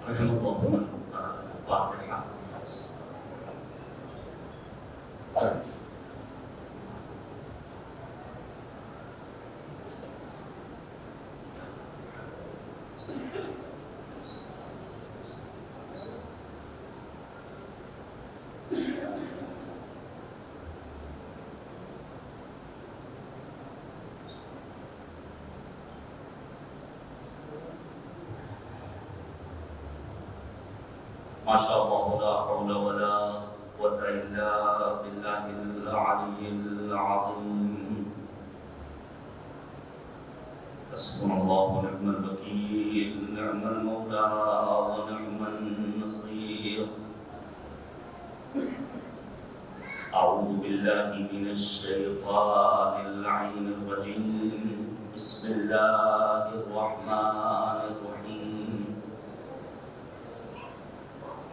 رحم الله من قرأ الفاتحة. ما شاء الله لا حول ولا قوة إلا بالله العلي العظيم. حسبنا الله ونعم الوكيل، نعم المولى ونعم النصير. أعوذ بالله من الشيطان اللعين الرجيم. بسم الله الرحمن الرحيم.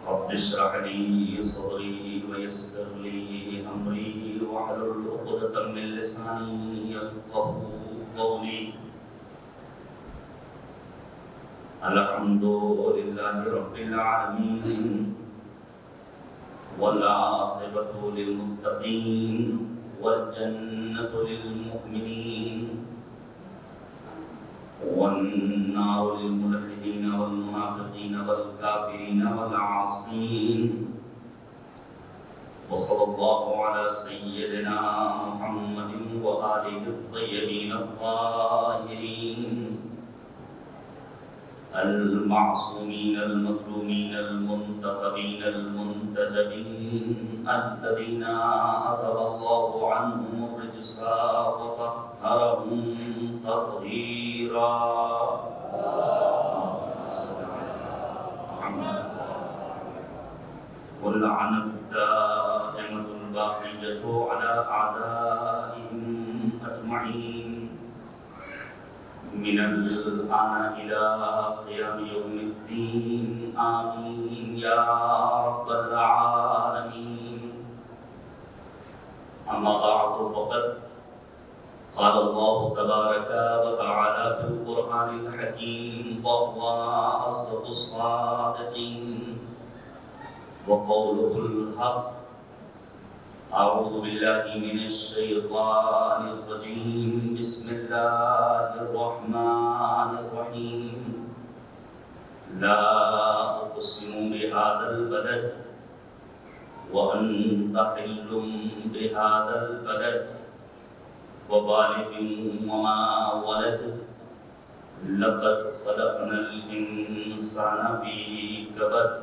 رب اشرح لي صدري ويسر لي أمري واحلل عقدة من لساني يفقهوا قولي. الحمد لله رب العالمين والعاقبة للمتقين والجنة للمؤمنين والنار للملحدين والمنافقين والكافرين والعاصين. وصلى الله على سيدنا محمد وآله الطيبين الطاهرين المعصومين المظلومين المنتخبين المنتجبين الذين أذهب الله عنهم الرجس وطهرهم تطهيرا. واللعنة الدائمة الباقية على أعدائهم أجمعين من الآن إلى قيام يوم الدين. آمين يا رب العالمين. أما بعد فقد قال الله تبارك وتعالى في القرآن الحكيم وهو أصدق الصادقين وقوله الحق. أعوذ بالله من الشيطان الرجيم. بسم الله الرحمن الرحيم. لا أقسم بهذا البلد وأنت حل بهذا البلد ووالد وما ولد لقد خلقنا الإنسان في كبد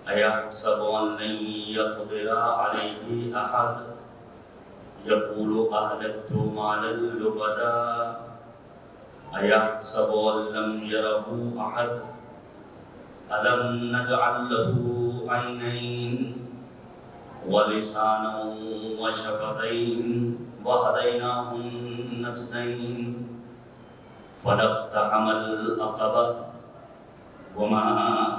أيحسب أن لن يقدر عليه أحد يقول أهلكت مالا لبدا أيحسب أن لم يره أحد ألم نجعل له عينين ولسانا وشفتين وهديناه النجدين فلاقتحم العقبة وما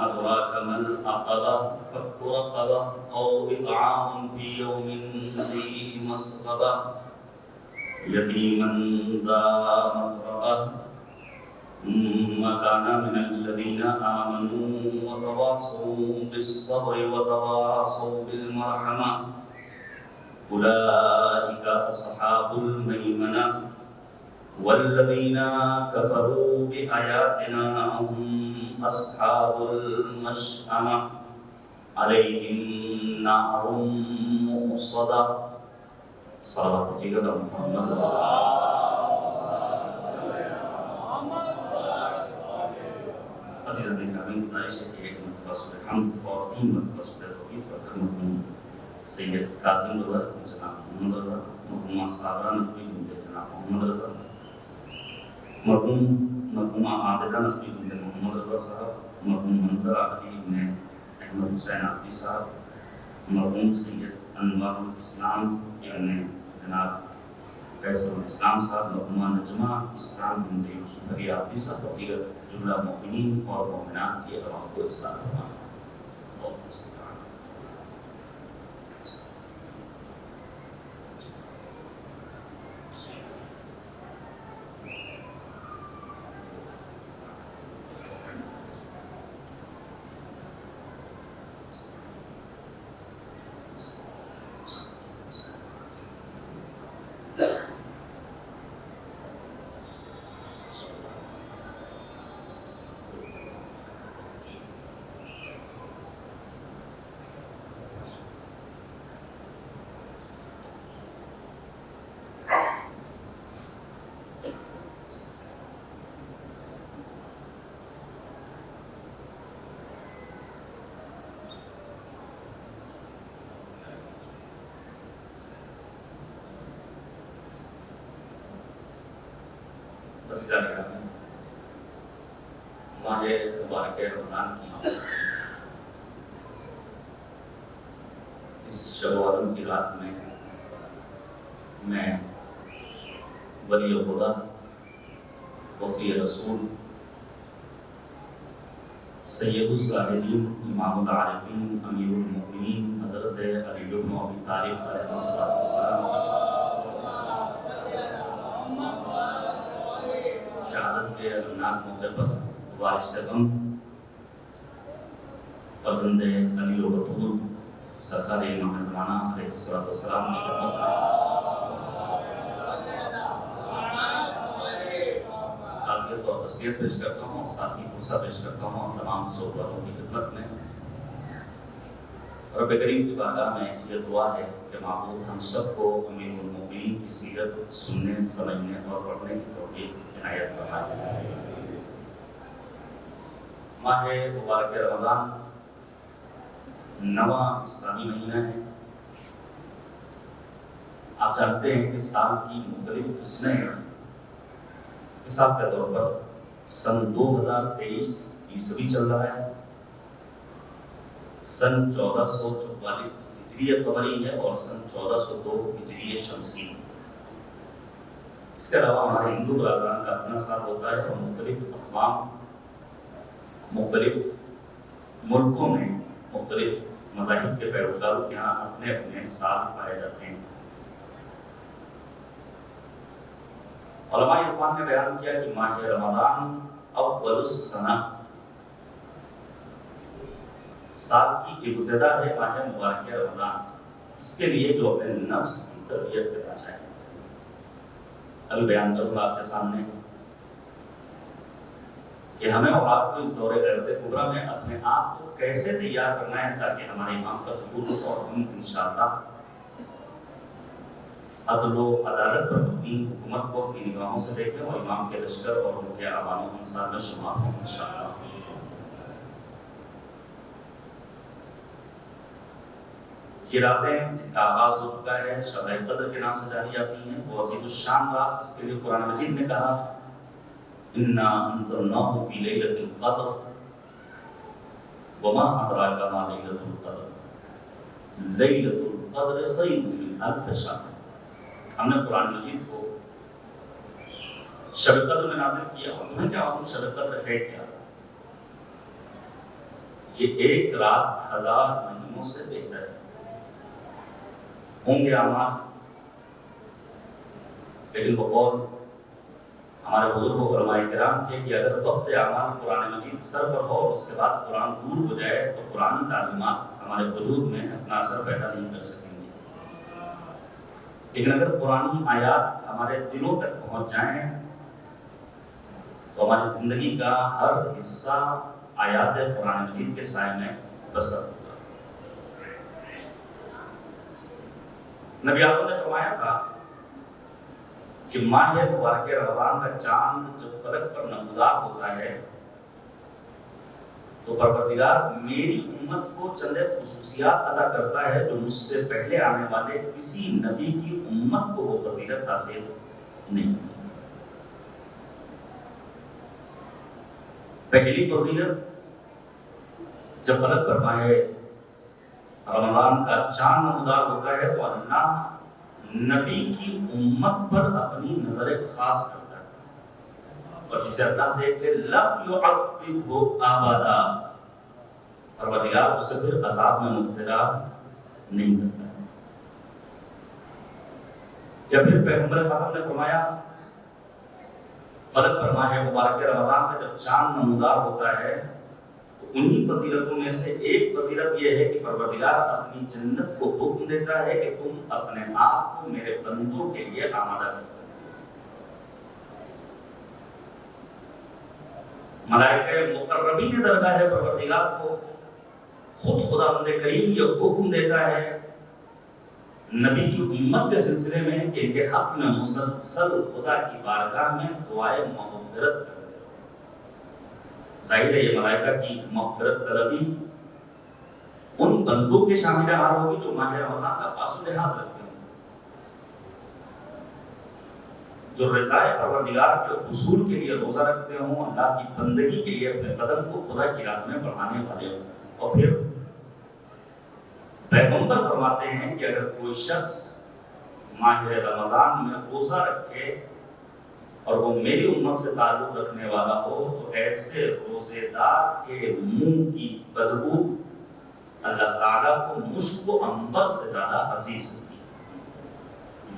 أدراك ما العقبة فك رقبة أو إطعام في يوم ذي مسغبة يتيما ذا مقربة ثم كان من الذين آمنوا وتواصوا بالصبر وتواصوا بالمرحمة أولئك أصحاب الميمنة والذين كفروا بآياتنا هم أصحاب المشأمة عليهم نار مؤصدة. صلوات جيدا محمد. عزيزي الكريم، نعيش في مختصر الحمد فاطمة مختصر التوحيد وكرمكم سيد كاظم رضا جناب محمد رضا مرحوم سارا نبوی جناب محمد رضا مرحوم عابدہ نبوی محمد رضا صاحب مرحوم منظر علی ابن احمد حسین عابدی صاحب مرحوم سید انوار الاسلام ابن جناب فیصل الاسلام صاحب مرحومہ نجمہ اسلام بنت یوسف علی عابدی صاحب اور دیگر جملہ مومنین اور مومنات کی ارواح کو ارسال فرمائیں. عزیزان گرامی، ماہ مبارک رمضان کی اس شب و عالم کی رات میں ولی خدا، وصی رسول، سید الزاہدین، امام العارفین، امیر المؤمنین حضرت علی بن ابی طالب علیہ السلام شہادت کے المناک موقع پر وارث غم فرزند علی و بطول سرکار امام زمانہ علیہ السلام کی خدمت تعزیت اور تسلیت پیش کرتا ہوں، اور ساتھ ہی پرسہ پیش کرتا ہوں تمام صحبت والوں کی خدمت میں۔ رب کریم کی بارگاہ میں یہ دعا ہے کہ معبود ہم سب کو امیر المؤمنین کی سیرت سننے، سمجھنے اور پڑھنے کی توفیق عنایت فرمائے۔ ماہ مبارک رمضان نواں اسلامی مہینہ ہے۔ آپ جانتے ہیں کہ سال کی مختلف قسمیں ہیں۔ حساب کے طور پر سن 2023 عیسوی چل رہا ہے، سن 1444 ہجری قمری ہے اور سن 1402 ہجری شمسی۔ اس کے علاوہ ہمارے ہندو برادران کا اپنا سال ہوتا ہے، اور مختلف اقوام مختلف ملکوں میں مختلف مذاہب کے پیروکار یہاں اپنے اپنے سال پائے جاتے ہیں۔ علماء عرفان نے بیان کیا کہ ماہ رمضان اول السنہ، سال کی ابتدا ہے ماہ مبارک رمضان سے۔ اس کے لیے جو اپنے نفس کی تربیت کرنا چاہے، ابھی بیان کروں گا آپ کے سامنے کہ ہمیں اور آپ کو اس دور غیرت کبریٰ میں اپنے آپ کو کیسے تیار کرنا ہے تاکہ ہمارے امام کا ظہور ہو اور ہم انشاءاللہ عدل و عدالت پر مبنی حکومت کو اپنی نگاہوں سے دیکھیں اور امام کے لشکر اور ان کے اعوان و انصار میں شمار ہوں انشاءاللہ۔ یہ راتیں جن کا آغاز ہو چکا ہے شب قدر کے نام سے جانی جاتی ہیں، وہ عظیم الشان رات جس کے لیے قرآن مجید نے کہا اِنَّا أَنزَلْنَاهُ فِي لَيْلَةِ الْقَدْرِ وَمَا أَدْرَاكَ مَا لَيْلَةُ الْقَدْرِ لَيْلَةُ الْقَدْرِ خَيْرٌ مِّنْ أَلْفِ شَهْرٍ۔ ہم نے قرآن مجید کو شب قدر میں نازل کیا، اور تمہیں کیا معلوم شب قدر ہے کیا؟ یہ ایک رات 1000 مہینوں سے بہتر ہے۔ ہوں گے اعمال، لیکن بقول ہمارے بزرگوں علماء کرام کے کہ اگر وقت اعمال قرآن مجید سر پر ہو اور اس کے بعد قرآن دور ہو جائے تو قرآن تعلیمات ہمارے وجود میں اپنا اثر پیدا نہیں کر سکیں گے، لیکن اگر قرآن آیات ہمارے دلوں تک پہنچ جائیں تو ہماری زندگی کا ہر حصہ آیات قرآن مجید کے سائے میں بسر ہوگا۔ نبی آدم نے فرمایا تھا کہ ماہ مبارک رمضان کا چاند جب فلک پر نمودار ہوتا ہے تو پروردگار میری امت کو چند خصوصیات عطا کرتا ہے جو مجھ سے پہلے آنے والے کسی نبی کی امت کو وہ فضیلت حاصل نہیں۔ پہلی فضیلت، جب فلک پر ماہ رمضان کا چاند نمودار ہوتا ہے تو اللہ نبی کی امت پر اپنی نظر خاص کرتا ہے، اور جسے اللہ دیکھ لے لم یعذبہ ابدا، پروردگار اسے پھر عذاب میں مبتلا نہیں کرتا ہے۔ یا پھر پیغمبر خاتم نے فرمایا فلک پر ماہ مبارک رمضان کا جب چاند نمودار ہوتا ہے تو انہی فضیلتوں میں سے ایک فضیلت یہ ہے کہ پروردگار اپنی جنت کو حکم دیتا ہے کہ تم اپنے آپ کو میرے بندوں کے لیے آمادہ کرو۔ ملائکہ مقربین درگاہ پروردگار کو خود خداوند کریم یہ حکم دیتا ہے نبی کی امت کے سلسلے میں کہ ان کے حق میں مسلسل خدا کی بارگاہ میں دعائے مغفرت کریں۔ ظاہر ہے یہ ملائکہ کی مغفرت طلبی ان بندوں کے شامل حال ہوگی جو ماہ رمضان کا پاس و لحاظ رکھتے ہیں، جو رضائے پروردگار کے حصول کے لیے روزہ رکھتے ہوں، اللہ کی بندگی کے لیے اپنے قدم کو خدا کی راہ میں بڑھانے والے ہوں. اور پھر پیغمبر فرماتے ہیں کہ اگر کوئی شخص ماہ رمضان میں روزہ رکھے اور وہ میری امت سے تعلق رکھنے والا ہو تو ایسے روزے دار کے منہ کی بدبو اللہ تعالیٰ کو مشک و عنبر سے زیادہ عزیز ہوتی ہے.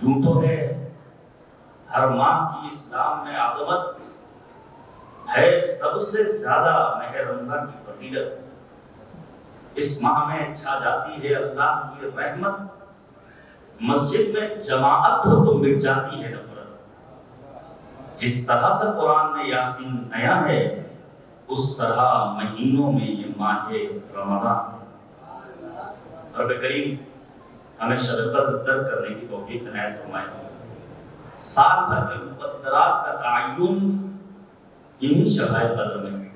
یوں تو ہے ہر ماہ کی اسلام میں عظمت ہے، سب سے زیادہ ماہ رمضان کی فضیلت. اس ماہ میں چھا جاتی ہے اللہ کی رحمت، مسجد میں جماعت ہو تو مٹ جاتی ہے نفرت. جس طرح سے قرآن میں یاسین نیا ہے اس طرح مہینوں میں یہ ماہ رمضان ہے. رب کریم ہمیں شب قدر درک کرنے کی توفیق عنایت فرمائے. سال بھر کے مقدرات کا تعین انہی شب قدر میں،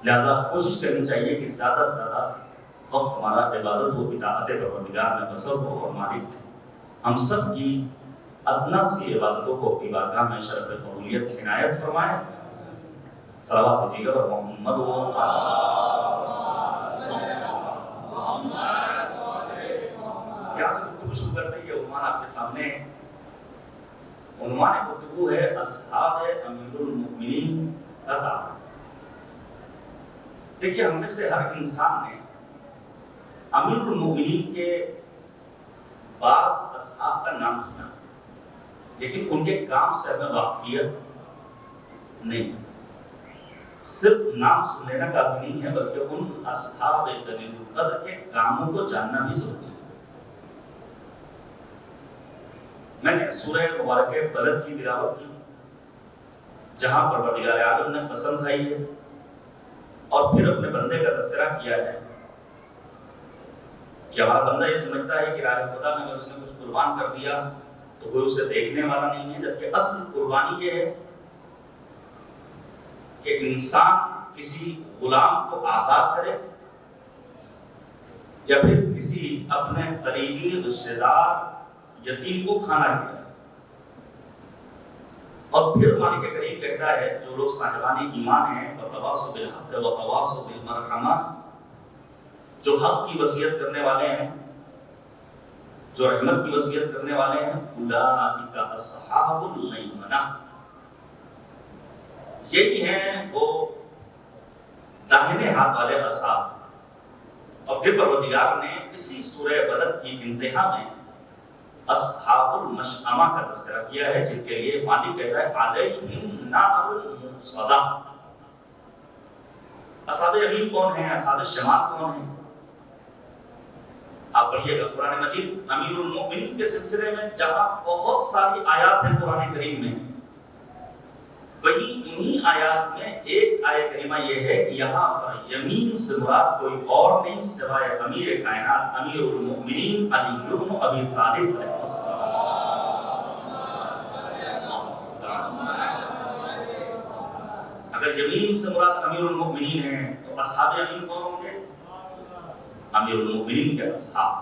لہذا کوشش کرنی چاہیے کہ زیادہ سے زیادہ وقت ہمارا عبادت و اطاعت پروردگار میں بسر ہو، اور مالک ہم سب کی ادنا سی عبادتوں کو اپنی بارگاہ میں شرف قبولیت عنایت فرمائے. صلوات بھیجیے گا محمد و یہاں سے گفتگو شروع کرتے ہیں. یہ عنوان آپ کے سامنے ہے. عنوان گفتگو ہے اصحاب امیر المؤمنین کا تعارف. دیکھیے ہم میں سے ہر انسان نے امیر المؤمنین کے بعض اصحاب کا نام سنا، لیکن ان کے کام سے ہمیں واقفیت نہیں. صرف نام سن لینا کافی نہیں ہے، بلکہ ان اصحاب جلیل القدر کے کاموں کو جاننا بھی ضروری ہے. میں نے سورہ مبارکہ بلد کی تلاوت کی، جہاں پروردگار عالم نے قسم کھائی ہے اور پھر اپنے بندے کا تذکرہ کیا ہے کہ ہمارا بندہ یہ سمجھتا ہے کہ راہ خدا میں اگر اس نے کچھ قربان کر دیا تو کوئی اسے دیکھنے والا نہیں ہے، جبکہ اصل قربانی یہ ہے کہ انسان کسی غلام کو آزاد کرے یا پھر کسی اپنے قریبی رشتہ دار یتیم کو کھانا کھلائے. اور پھر مالک کریم کہتا ہے جو لوگ صاحبان ایمان ہیں وتواصوا بالحق وتواصوا بالمرحمہ، جو حق کی وصیت کرنے والے ہیں، جو رحمت کی وصیت کرنے والے ہیں، اولئک اصحاب المیمنہ، یہی ہیں وہ داہنے ہاتھ والے اصحاب. اور پھر پروردگار نے اسی سورہ بلد کی انتہا میں اصحاب المشأمہ کا تذکرہ کیا ہے، جن کے لیے مالک کہتا ہے علیہم نار موصدہ. اصحاب یمین کون ہیں؟ اصحاب شمال کون ہیں؟ آپ پڑھیے گا قرآن مجید امیر المؤمنین کے سلسلے میں جہاں بہت ساری آیات ہیں قرآن کریم میں، وہی انہی آیات میں ایک آیت کریمہ یہ ہے کہ یہاں پر یمین سے مراد کوئی اور نہیں سوائے امیر کائنات امیر المؤمنین علی بن ابی طالب علیہ السلام. اگر یمین سے مراد امیر المؤمنین ہیں تو اصحاب یمین کون ہوں گے؟ امیر المؤمنین کے اصحاب.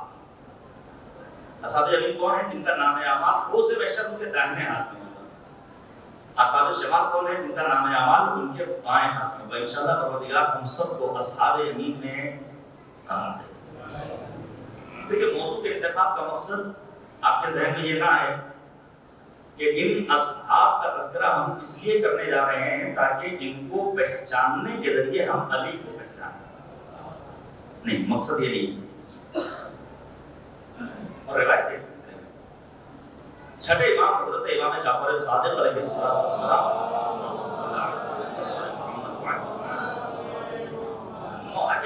اصحاب یمین کون ہیں؟ جن کا نام اعمال روز محشر ان کے داہنے ہاتھ میں. اصحاب شمال کون ہیں؟ جن کا نام اعمال ان کے بائیں ہاتھ میں. انشاءاللہ پروردگار ہم سب کو اصحاب یمین میں قرار دے. دیکھیں موضوع کے انتخاب کا مقصد آپ کے ذہن میں یہ نہ آئے کہ ان اصحاب کا تذکرہ ہم اس لیے کرنے جا رہے ہیں تاکہ ان کو پہچاننے کے ذریعے ہم علی کو پہچانیں. نہیں، مقصد یہ نہیں. اور روایت کے سلسلے میں چھٹے امام حضرت امام جعفر صادق علیہ السلام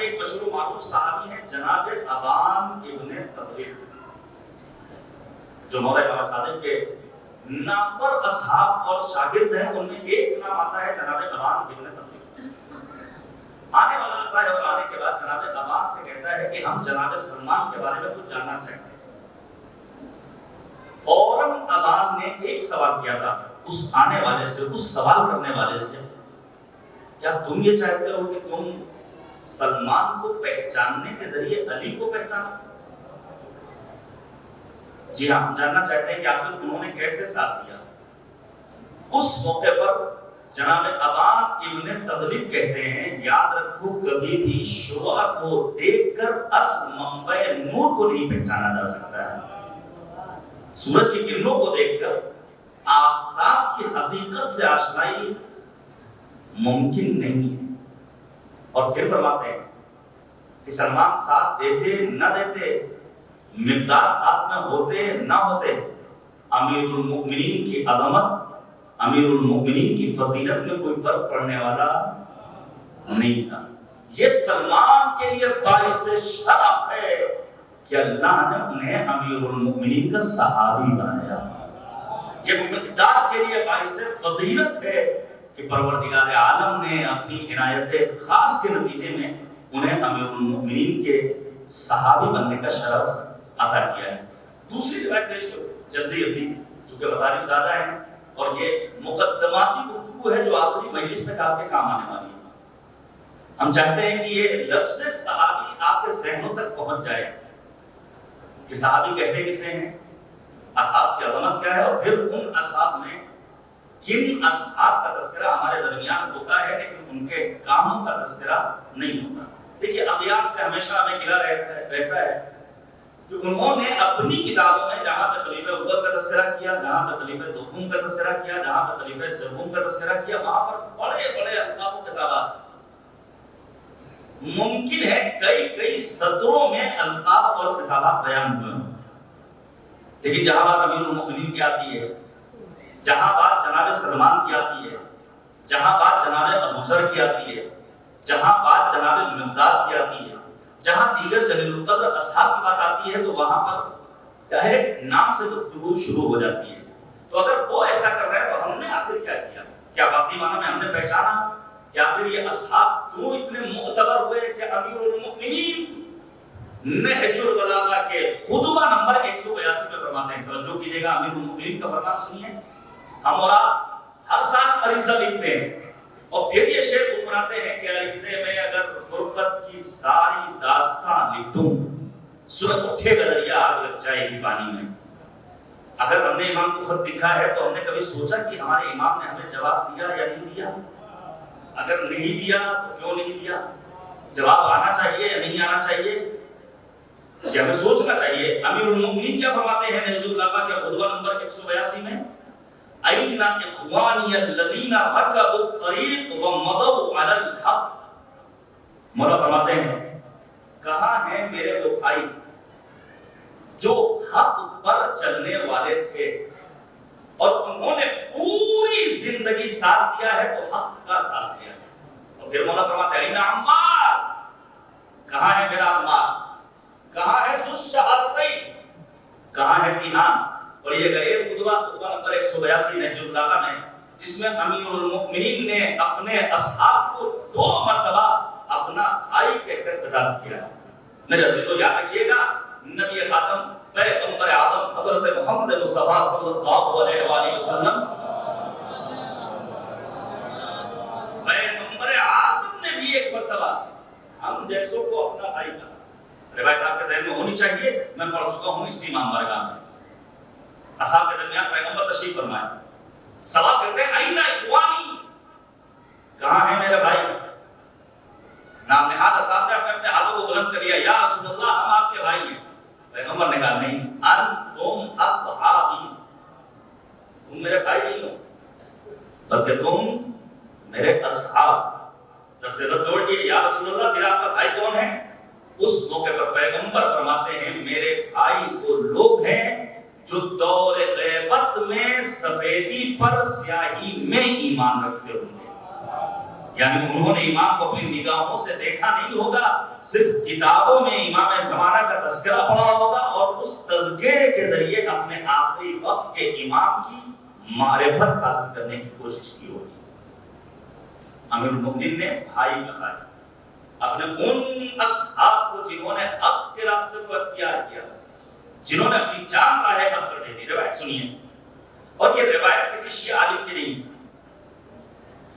ایک مشہور و معروف صحابی ہیں جناب ابان ابن تغلب، جو مولا امام صادق کے نامور اصحاب اور شاگرد ہیں. ان میں ایک نام آتا ہے جناب ابان ابن تغلب. آنے والا آتا ہے اور آنے کے بعد جناب ابان سے کہتا ہے کہ ہم جناب سلمان کے بارے میں کچھ جاننا چاہتے ہیں. فوراً ابان نے ایک سوال کیا تھا اس آنے والے سے، اس سوال کرنے والے سے، کیا تم یہ چاہتے ہو کہ تم سلمان کو پہچاننے کے ذریعے علی کو پہچانا؟ جی ہاں، ہم جاننا چاہتے ہیں کہ آخر انہوں نے کیسے ساتھ دیا. اس موقع پر جناب ابان ابن تغلب کہتے ہیں یاد رکھو کبھی بھی شعاع کو دیکھ کر اصل منبع نور کو نہیں پہچانا جا سکتا ہے. سورج کی کرنوں کو دیکھ کر آفتاب کی حقیقت سے آشنائی ممکن نہیں ہے. اور پھر فرماتے ہیں کہ سلمان ساتھ دیتے نہ دیتے، مقدار ساتھ میں ہوتے نہ ہوتے، امیر المؤمنین کی عظمت، امیر المؤمنین کی فضیلت میں کوئی فرق پڑنے والا نہیں تھا. یہ سلمان کے لیے باعث شرف ہے کہ اللہ نے انہیں امیر المؤمنین کا صحابی بنایا. یہ مقدار کے لیے باعث فضیلت ہے کہ پروردگار عالم نے اپنی عنایت خاص کے نتیجے میں انہیں امیر المؤمنین کے صحابی بننے کا شرف عطا کیا ہے. دوسری روایت پیش کرو جلدی چونکہ مطالب زیادہ ہیں اور یہ مقدماتی گفتگو ہے جو آخری مجلس میں آپ کے کام آنے والی ہے. ہم چاہتے ہیں کہ یہ لفظ صحابی آپ کے ذہنوں تک پہنچ جائے کہ صحابی کہتے کسے ہیں، اصحاب کی عظمت کیا ہے، اور پھر ان اصحاب میں کن اصحاب کا تذکرہ ہمارے درمیان ہوتا ہے لیکن ان کے کاموں کا تذکرہ نہیں ہوتا. دیکھیے اغیار سے ہمیشہ ہمیں گلا رہتا ہے کہ انہوں نے اپنی کتابوں میں جہاں پہ خلیفہ اول کا تذکرہ کیا، جہاں پہ خلیفہ دوم کا تذکرہ کیا، جہاں پہ خلیفہ سوم کا تذکرہ کیا، وہاں پر بڑے بڑے القاب و خطابات ممکن ہے کئی سطروں میں القاب اور خطابات بیان ہوئے ہیں. لیکن جہاں بات امیر المؤمنین کی آتی ہے، جہاں بات جناب سلمان کی آتی ہے، جہاں بات جناب ابوذر کی آتی ہے، جہاں بات جناب مقداد کی آتی ہے، جہاں دیگر جلیل القدر اصحاب کی بات آتی ہے تو وہاں پر ڈائریکٹ نام سے گفتگو شروع ہو جاتی ہے. تو اگر وہ ایسا کر رہے ہیں تو ہم نے آخر کیا کیا؟ کیا باقی معنی میں ہم نے پہچانا کہ آخر یہ اصحاب کیوں اتنے معتبر ہوئے کہ امیر المؤمنین نہج البلاغہ کے خطبہ نمبر 182 میں فرماتے ہیں. توجہ کیجئے گا، امیر المؤمنین کا فرمان سنیے. ہم اور آپ ہر سال عریضہ لکھتے ہیں اور پھر یہ شعر گنگناتے ہیں کہ عریضے میں اگر فرقت کی ساری داستان لکھ دوں سرخ اٹھے گا دریا آگ لگ جائے گی پانی میں. اگر ہم نے امام کو خط لکھا ہے تو ہم نے کبھی سوچا کہ ہمارے امام نے ہمیں جواب دیا یا نہیں دیا؟ اگر نہیں دیا تو کیوں نہیں دیا؟ جواب آنا چاہیے یا نہیں آنا چاہیے؟ کہ ہمیں سوچنا چاہیے. امیر المؤمنین کیا فرماتے ہیں نہج البلاغہ کے خطبہ نمبر 182 میں؟ اَيْنَ إِخْوَانِيَ الَّذِينَ رَكَبُوا الطَّرِيقَ وَمَضَوْا عَلَى الْحَقِّ. مولا فرماتے ہیں کہاں ہیں میرے وہ بھائی جو حق پر چلنے والے تھے اور انہوں نے پوری زندگی ساتھ دیا ہے تو حق کا ساتھ دیا ہے. اور پھر مولا فرماتے ہیں اَيْنَ عَمَّارُ. کہاں ہے میرا عمار؟ کہاں ہے ذو الشہادتین؟ کہاں ہے تیہان؟ پڑھیے گا یہ خطبہ نمبر 182 نہج البلاغہ میں، جس میں امیر المؤمنین نے اپنے اصحاب کو 2 مرتبہ اپنا بھائی کہہ کر خطاب کیا. میرے عزیزو یاد رکھیے گا، نبی خاتم پیغمبر اعظم حضرت محمد مصطفیٰ صلی اللہ علیہ وآلہ وسلم، پیغمبر اعظم نے بھی ایک مرتبہ ہم جیسوں کو اپنا بھائی کہا. روایت آپ کے ذہن میں ہونی چاہیے، میں پڑھ چکا ہوں اسی امام بارگاہ میں. اصحاب کے درمیان پیغمبر تشریف فرمائے، سوال کرتے ہیں اَيْنَ إِخْوَانِي. کہاں ہے میرے بھائی؟ نام نہاد اصحاب نے اپنے ہاتھوں کو بلند کر لیا، یا رسول اللہ ہم آپ کے بھائی ہیں. پیغمبر نے کہا نہیں، انتم اصحابی، تم میرے بھائی نہیں ہو بلکہ تم میرے اصحاب. دستے دست جوڑ دیے، یا رسول اللہ پھر آپ کا بھائی کون ہے؟ اس موقع پر پیغمبر فرماتے ہیں میرے بھائی وہ لوگ ہیں جو دور غیبت میں سفیدی پر سیاہی میں ایمان رکھتے ہوں گے. یعنی انہوں نے امام کو اپنی نگاہوں سے دیکھا نہیں ہوگا، صرف کتابوں میں امام زمانہ کا تذکرہ پڑھا ہوگا اور اس تذکرے کے ذریعے اپنے آخری وقت کے امام کی معرفت حاصل کرنے کی کوشش کی ہوگی. امیر المؤمنین نے بھائی کہا ہے اپنے ان اصحاب کو جنہوں نے حق کے راستے کو اختیار کیا، جنہوں نے اپنی جان راہ حق پر دے دی. روایت سنیے، اور یہ روایت کسی شیعہ عالم کی نہیں،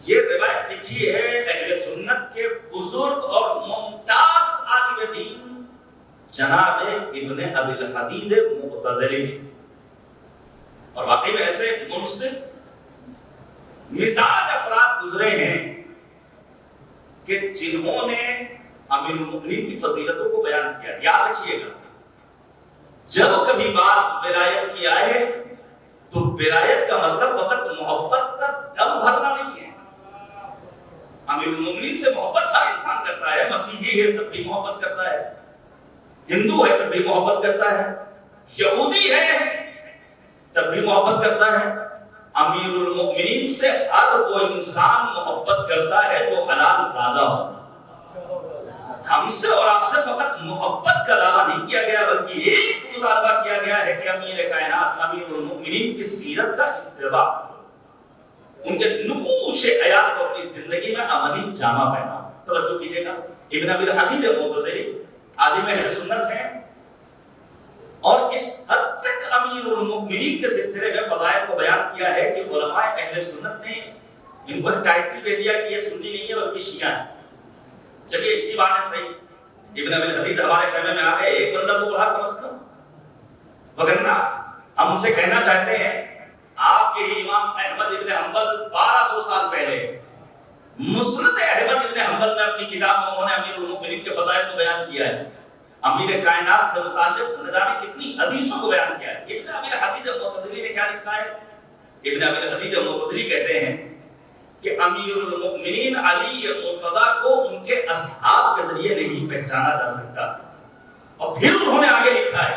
یہ روایت لکھی ہے اہل سنت کے بزرگ اور ممتاز عالم دین جناب ابن ابی الحدید معتزلی نے. اور واقعی میں ایسے منصف مزاج افراد گزرے ہیں کہ جنہوں نے امیر المؤمنین کی فضیلتوں کو بیان کیا. یاد رکھیے گا جب کبھی بات ولایت کی آئے تو ولایت کا مطلب فقط محبت کا دم بھرنا نہیں ہے. امیر المؤمنین سے محبت ہر انسان کرتا ہے. مسیحی ہے تب بھی محبت کرتا ہے, ہندو ہے تب بھی محبت کرتا ہے, یہودی ہے تب بھی محبت کرتا ہے. امیر المؤمنین سے ہر وہ انسان محبت کرتا ہے جو حلال زادہ ہو. ہم سے اور آپ سے فقط محبت کا دعویٰ نہیں کیا گیا بلکہ ایک مطالبہ کیا گیا ہے کہ امیر کائنات امیر المؤمنین کی سیرت کا اتباع, ان کے نقوش حیات کو اپنی زندگی میں عملی جامہ پہنا. توجہ کیجئے گا, ابن ابی الحدید المعتزلی عالم اہل سنت ہیں اور اس حد تک امیر المؤمنین کے سلسلے میں فضائل کو بیان کیا ہے کہ علماء اہل سنت نے ان کو ٹائٹل دے دیا کہ یہ سنی نہیں ہے بلکہ شیعہ ہے. چلیے اسی بات ہے صحیح, ابن ابی الحدید ہمارے خیمے میں آ گئے, ایک بندہ تو پڑھا کم از کم, وگرنہ ہم ان سے کہنا چاہتے ہیں آپ کے ہی امام احمد ابن حنبل 1200 سال پہلے مسند احمد ابن حنبل میں اپنی کتاب میں انہوں نے امیر المؤمنین کے فضائل کو بیان کیا ہے. امیر کائنات سے متعلق نہ جانے کتنی حدیثوں کو بیان کیا ہے. ابن ابی الحدید المعتزلی نے کیا لکھا ہے؟ ابن ابی الحدید المعتزلی کہتے ہیں کہ امیر المؤمنین علی مرتضیٰ کو ان کے اصحاب کے ذریعے نہیں پہچانا جا سکتا. اور پھر انہوں نے آگے لکھا ہے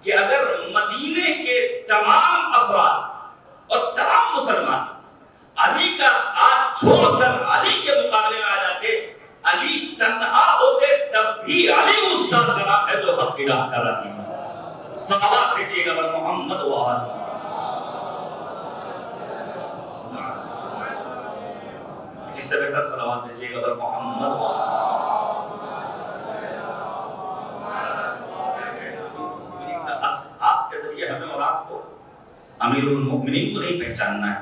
کہ اگر مدینے کے تمام افراد اور تمام مسلمان علی کا ساتھ چھوڑ کر علی کے مقابلے میں آ جاتے, علی تنہا ہوتے, تب بھی علی اس ذات کا نام ہے جو حق کی راہ کر رہی ہے. صلوات بھیجیے گا بر محمد و آل. اس سے بہتر صلوات بھیجیے گا بر محمد و آل. اصحاب کے ذریعے ہمیں اور آپ کو امیر المؤمنین کو نہیں پہچاننا ہے.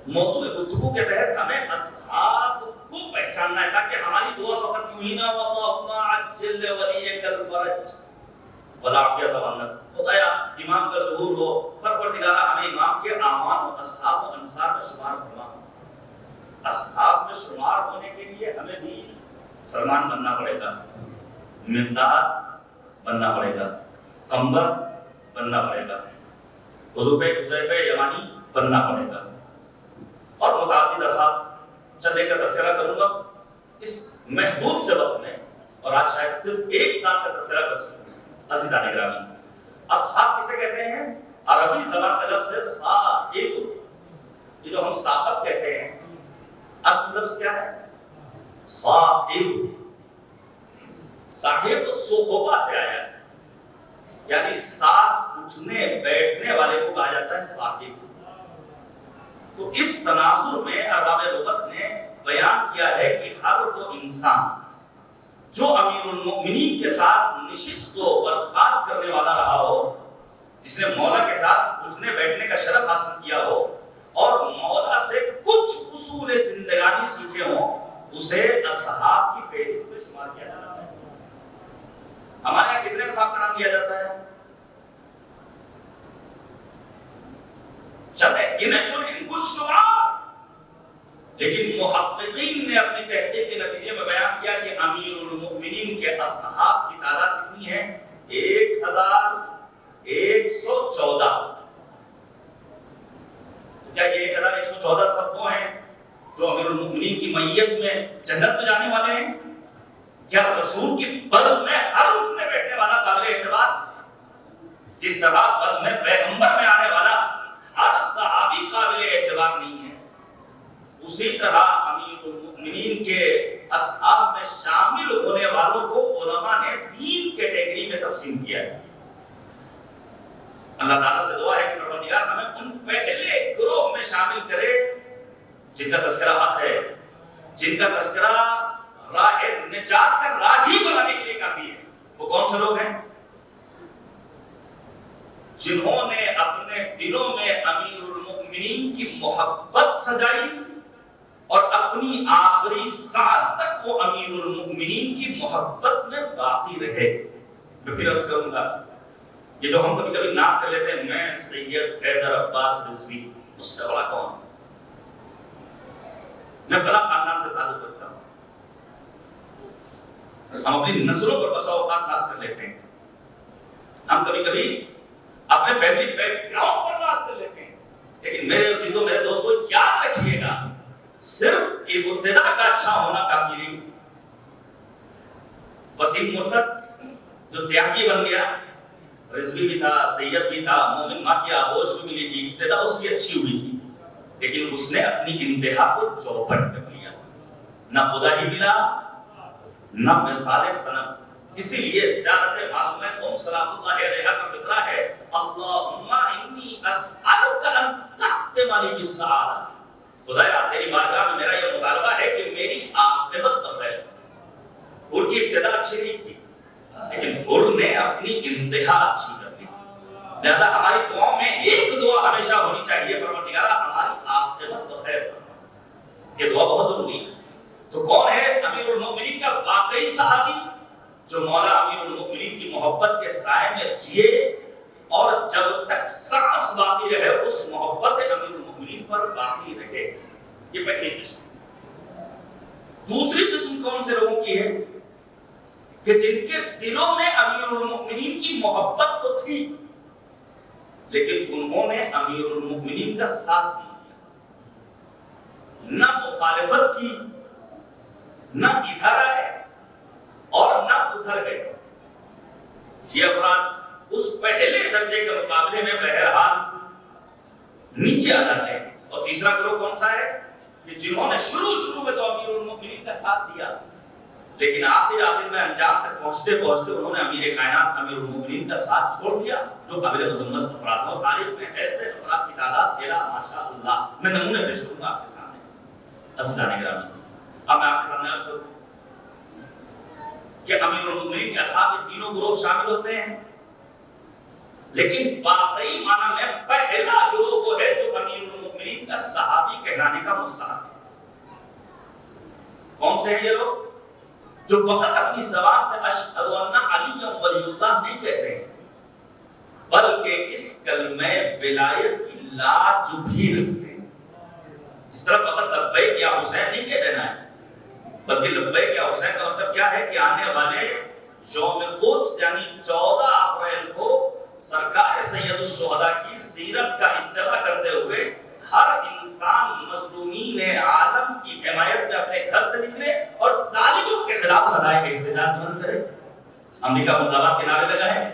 موضوع گفتگو کے تحت ہمیں اصحاب کو پہچاننا ہے تاکہ ہماری دعا فقط یوں ہی نہ اللہم عجل ولیک الفرج والعافیت والنصر, خدایا امام کا ظہور ہو, پروردگارہ ہمیں امام کے اعوان و اصحاب و انصار میں شمار فرما. اصحاب میں شمار ہونے کے لیے ہمیں بھی سلمان بننا پڑے گا, مقداد بننا پڑے گا, قمبر بننا پڑے گا, حذیفہ یمانی بننا پڑے گا, اور متعدد اصحاب چند ایک کا تذکرہ کروں گا اس محدود سے وقت میں, اور آج شاید صرف ایک سال کا تذکرہ کر سکوں. عزیزان گرامی, اصحاب کسے کہتے ہیں؟ عربی زبان کا لفظ ہے صاحب. یہ جو ہم صاحب کہتے ہیں اصل لفظ کیا ہے؟ صاحب. صاحب صحبہ سے آیا ہے, یعنی ساتھ اٹھنے بیٹھنے والے کو کہا جاتا ہے صاحب. تو اس تناظر میں ارباب لغت نے بیان کیا ہے کہ ہر وہ انسان جو امیر المؤمنین کے ساتھ نشست و برخاست کرنے والا رہا ہو, جس نے مولا کے ساتھ اٹھنے بیٹھنے کا شرف حاصل کیا ہو اور مولا سے کچھ اصول زندگانی سیکھے ہوں, اسے اصحاب کی فہرست میں شمار کیا جاتا ہے. ہمارے یہاں کتنے اصحاب کا نام دیا جاتا ہے؟ چلے گنے چنے کچھ شمار, لیکن محققین نے اپنی تحقیق کے نتیجے میں بیان کیا کہ امیر المؤمنین کے اصحاب کی تعداد کتنی ہے؟ 1114. تو کیا یہ 1114 سب وہ ہیں جو امیر المؤمنین کی میت میں جنت میں جانے والے ہیں؟ کیا رسول کی بز میں ہر اٹھنے بیٹھنے والا قابل اعتبار, جس طرح بز میں پیغمبر میں آنے والا ہر صحابی قابل اعتبار نہیں ہے, اسی طرح امیر المؤمنین کے اصحاب میں شامل ہونے والوں کو علماء نے 3 کیٹیگری میں تقسیم کیا ہے. اللہ تعالیٰ سے دعا ہے کہ پروردگار ہمیں ان پہلے گروہ میں شامل کرے جن کا تذکرہ حق ہے, جن کا تذکرہ راہ نجات کا راہی بنانے کے لیے کافی ہے. وہ کون سے لوگ ہیں؟ جنہوں نے اپنے دلوں میں امیر المؤمنین کی محبت سجائی اور اپنی آخری سانس تک وہ امیر المؤمنین کی محبت میں باقی رہے. میں پھر عرض کروں گا, یہ جو ہم کبھی کبھی ناز کر لیتے ہیں میں سید حیدر عباس رضوی, اس سے بڑا کون؟ میں فلاں خاندان سے تعلق رکھتا ہوں. ہم اپنی نسلوں پر بسا اوقات ناز کر لیتے ہیں. ہم کبھی کبھی اپنے فیملی بیک گراؤنڈ پر ناز کر لیتے ہیں. لیکن میرے عزیزوں میرے دوستوں یاد رکھیے گا صرف ایک ابتدا کا اچھا ہونا کافی نہیں. وسیم مرتد جو تیاگی بن گیا، رضوی بھی تھا، سید بھی تھا، مومن ماں کی آغوش بھی ملی تھی، ابتدا اس کی اچھی ہوئی تھی، لیکن اس نے اپنی انتہا کو چوپٹ کر لیا. نہ خدا ہی ملا نہ مثال سنم. اسی لیے زیارت معصومہ قوم سلام اللہ علیہا کا فطرہ ہے اللہم انی اسألک ان تختم لی بالسعادہ. خدایا تیری بارگاہ میں میرا یہ مطالبہ ہے کہ میری عاقبت بخیر. اور کی ابتدا اچھی نہیں تھی لیکن اور نے اپنی انتہا اچھی کر لی. لہذا ہماری دعاؤں میں ایک دعا ہمیشہ ہونی چاہیے پروردگارا ہماری عاقبت بخیر فرما. یہ دعا بہت ضروری ہے. تو کون ہے امیر المؤمنین کا واقعی صحابی جو مولا امیر المؤمنین کی محبت کے سائے میں جیے اور جب تک سانس باقی رہے اس محبت امیر المؤمنین پر باقی رہے؟ یہ پہلی قسم. دوسری قسم کون سے لوگوں کی ہے کہ جن کے دلوں میں امیر المؤمنین کی محبت تو تھی لیکن انہوں نے امیر المؤمنین کا ساتھ نہیں دیا، نہ مخالفت کی، نہ ادھر آئے اور نہ ادھر گئے. یہ افراد اس پہلے درجے کے مقابلے میں بہرحال نیچے آ جاتے ہیں. اور تیسرا گروہ کون سا ہے کہ جنہوں نے شروع میں تو امیر المؤمنین کا ساتھ دیا لیکن آخر میں انجام تک پہنچتے انہوں نے امیر کائنات امیر المؤمنین کا ساتھ چھوڑ دیا جو قابل مذمت افراد ہیں. تاریخ میں ایسے افراد کی تعداد ماشاء اللہ میں نمونے پیش کروں گا آپ کے سامنے. عزیزان گرامی اب میں آپ کے سامنے عرض کروں کہ امیر المؤمنین کے اصحاب یہ تینوں گروہ شامل ہوتے ہیں لیکن واقعی معنی میں پہلا گروہ وہ ہے جو امیر المؤمنین کا صحابی کہلانے کا مستحق ہے. کون سے ہیں یہ لوگ جو فقط اپنی زبان سے اشہد ان علی ولی اللہ نہیں کہتے ہیں بلکہ اس کلمہ ولایت کی لاج بھی رکھتے ہیں. جس طرح فقط لبیک یا حسین نہیں کہہ دینا ہے بلکہ لبیک یا حسین کا مطلب کیا ہے کہ آنے والے یوم قدس یعنی 14 اپریل کو سرکار سید الشہداء کی سیرت کا اتباع کرتے ہوئے ہر انسان مظلومین عالم کی حمایت میں اپنے گھر سے نکلے اور ظالموں کے خلاف صدائے کے احتجاج بند کرے. امریکہ مرد آباد کے نعرے لگائے،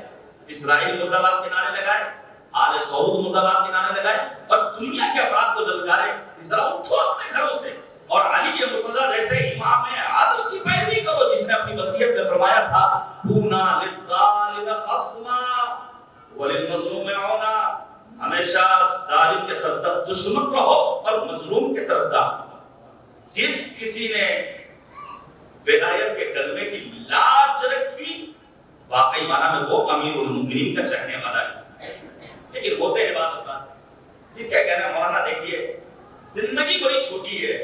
اسرائیل مرد آباد کے نعرے لگائے، آل سعود مرد آباد کے نعرے لگائے اور دنیا کے افراد کو للکارے ذرا اٹھو اپنے گھروں سے اور علی مرتضیٰ جیسے امام عادل کی پیروی کرو جس نے اپنی وصیت میں فرمایا تھا کونا للظالم خصما وللمظلوم عونا. ہمیشہ ظالم کے ساتھ دشمن رہو اور مظلوم کے طرف دار. جس کسی نے ولایت کے کلمے کی لاج رکھی واقعی معنی میں وہ امیر المؤمنین کا چاہنے والا ہے. لیکن ہوتے ہیں بات جن کا کہنا ہے مولانا دیکھیے زندگی بڑی چھوٹی ہے،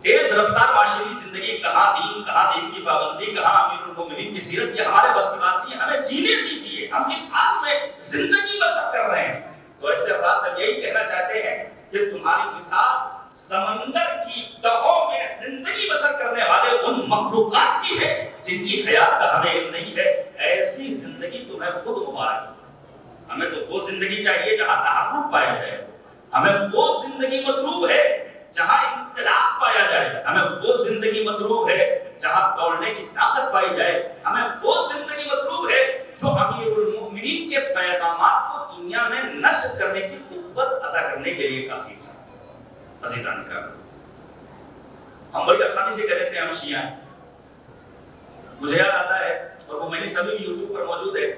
تیز رفتار معاشرتی زندگی، کہاں دین کی پابندی، کہاں امیر المؤمنین کی سیرت، یہ ہمارے بس کی بات نہیں. ہمیں جینے دیجیے، ہم جس حال میں زندگی بسر کر رہے ہیں. تو ایسے افراد سے یہی کہنا چاہتے ہیں کہ تمہاری مثال سمندر کی تہوں میں زندگی بسر کرنے والے ان مخلوقات کی ہے جن کی حیات کا ہمیں علم نہیں ہے. ایسی زندگی تمہیں خود مبارک. ہمیں تو وہ زندگی چاہیے جہاں تحرک پایا جائے، ہمیں وہ زندگی مطلوب ہے جہاں انقلاب پایا جائے، ہمیں وہ زندگی مطلوب ہے جہاں توڑنے کی طاقت پائی جائے، ہمیں وہ زندگی مطلوب ہے جو امیر المؤمنین کے پیغامات کو دنیا میں نشر کرنے کی قوت عطا کرنے کے لیے کافی ہے. عزیزان کرام ہم بڑی آسانی سے کہہ دیتے ہیں ہم شیعہ ہیں. مجھے یاد آتا ہے اور وہ میری سبھی بھی یوٹیوب پر موجود ہے،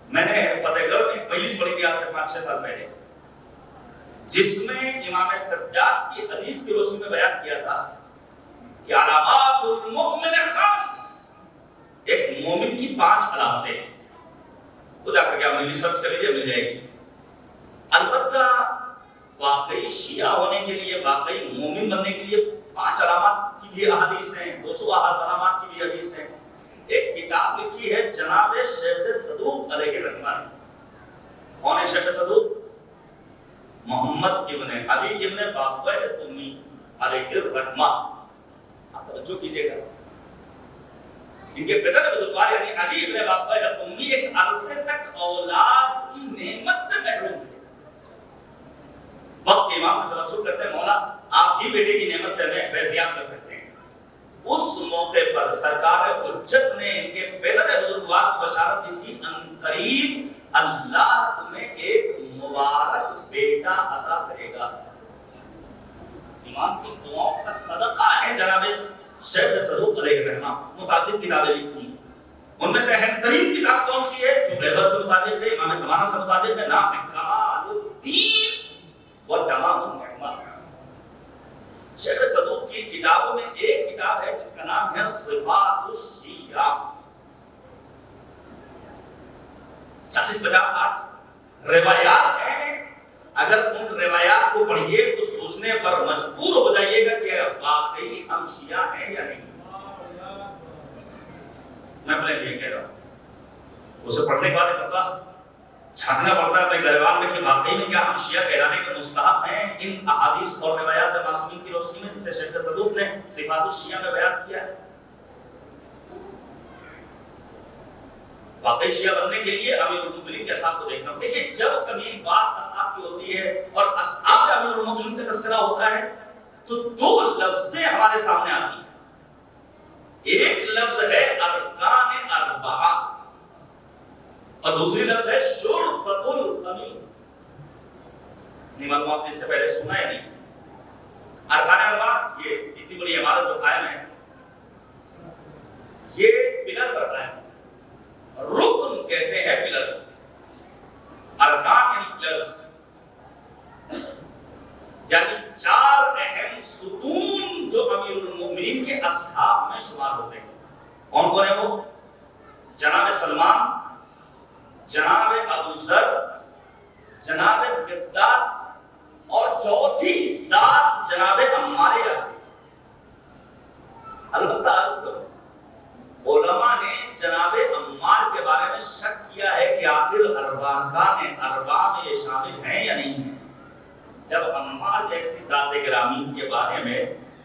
میں نے فتح گڑھ میں مجلس پڑھی تھی آج سے 5-6 سال پہلے جس میں امام سجاد کی حدیث کی روشنی میں بیان کیا تھا کہ علامات المؤمن خمس، ایک مومن کی 5 علامتیں ہیں. وہ جا کر کے آپ نے ریسرچ کر لیجیے مل جائے گی. البتہ واقعی شیعہ ہونے کے لیے، واقعی مومن بننے کے لیے 5 علامات کی بھی احادیث ہیں، 200 علامات کی بھی حدیث ہیں. ایک کتاب لکھی ہے جناب شیخ صدوق علیہ الرحمہ نے. کون ہے شیخ صدوق؟ محمد ابن علی ابن باقر تمی علیہ الرحمہ. آپ توجہ کیجیے گا، ان کے پدر بزرگوار یعنی علی ابن ابی طالب امی ایک عرصے تک اولاد کی نعمت سے محروم تھے. وقت امام سے توسل کرتے ہیں مولا آپ ہی بیٹے کی نعمت سے ہمیں فیضیاب کر سکتے ہیں. اس موقع پر سرکار حجت نے ان کے پدر بزرگوار کو بشارت دی تھی ان قریب اللہ تمہیں ایک مبارک بیٹا عطا کرے گا. امام کی دعاؤں کا صدقہ ہے جناب شیخ صدوق علیہ الرحمہ. متعدد کتابیں لکھی، ان میں سے اہم ترین کتاب کون سی ہے جو غیبت سے متعلق ہے، امام زمانہ سے متعلق ہے؟ نام ہے کمال الدین و تمام النعمہ. شیخ صدوق کی کتابوں میں ایک کتاب ہے جس کا نام ہے صفات الشیعہ. 40-50-60 روایات ہیں. اگر ان روایات کو پڑھیے تو سوچنے پر مجبور ہو جائیے گا کہ واقعی ہم شیعہ ہیں یا نہیں. میں اپنے لیے کہہ رہا ہوں، اسے پڑھنے کے بعد پتا چھاننا پڑتا ہے اپنے گریبان میں کہ واقعی میں کیا ہم شیعہ کہلانے کے مستحق ہیں ان احادیث اور روایات معصومین کی روشنی میں جسے شیخ صدوق نے صفات الشیعہ میں بیان کیا ہے. واقعی شیعہ بننے کے لیے امیر المؤمنین کے اصحاب کو دیکھنا. دیکھیں جب کبھی بات اصحاب کی ہوتی ہے اور اصحاب امیر المؤمنین کا تذکرہ ہوتا ہے تو دو لفظیں ہمارے سامنے آتی ہیں. ایک لفظ ہے ارکان اربعہ اور دوسری لفظ ہے شرطۃ الخمیس. معلومات اس سے پہلے سنا ہے نہیں. ارکان اربعہ یہ اتنی بڑی عمارت جو قائم ہے یہ پلر پر قائم ہے. رکن کہتے ہیں پلر، ارکان یعنی پلرز، یعنی چار اہم ستون جو امیر المؤمنین کے اصحاب میں شمار ہوتے ہیں. کون کون ہیں وہ؟ جناب سلمان، جناب ابو ذر، جناب مقداد اور چوتھی ذات جناب عمار یاسر. البتہ عرض کرو علماء نے جناب عمار کے بارے میں شک کیا ہے کہ آخر ارکان اربعہ میں یہ شامل ہیں یا نہیں ہیں. جب عمار جیسی ذات گرامی کے بارے میں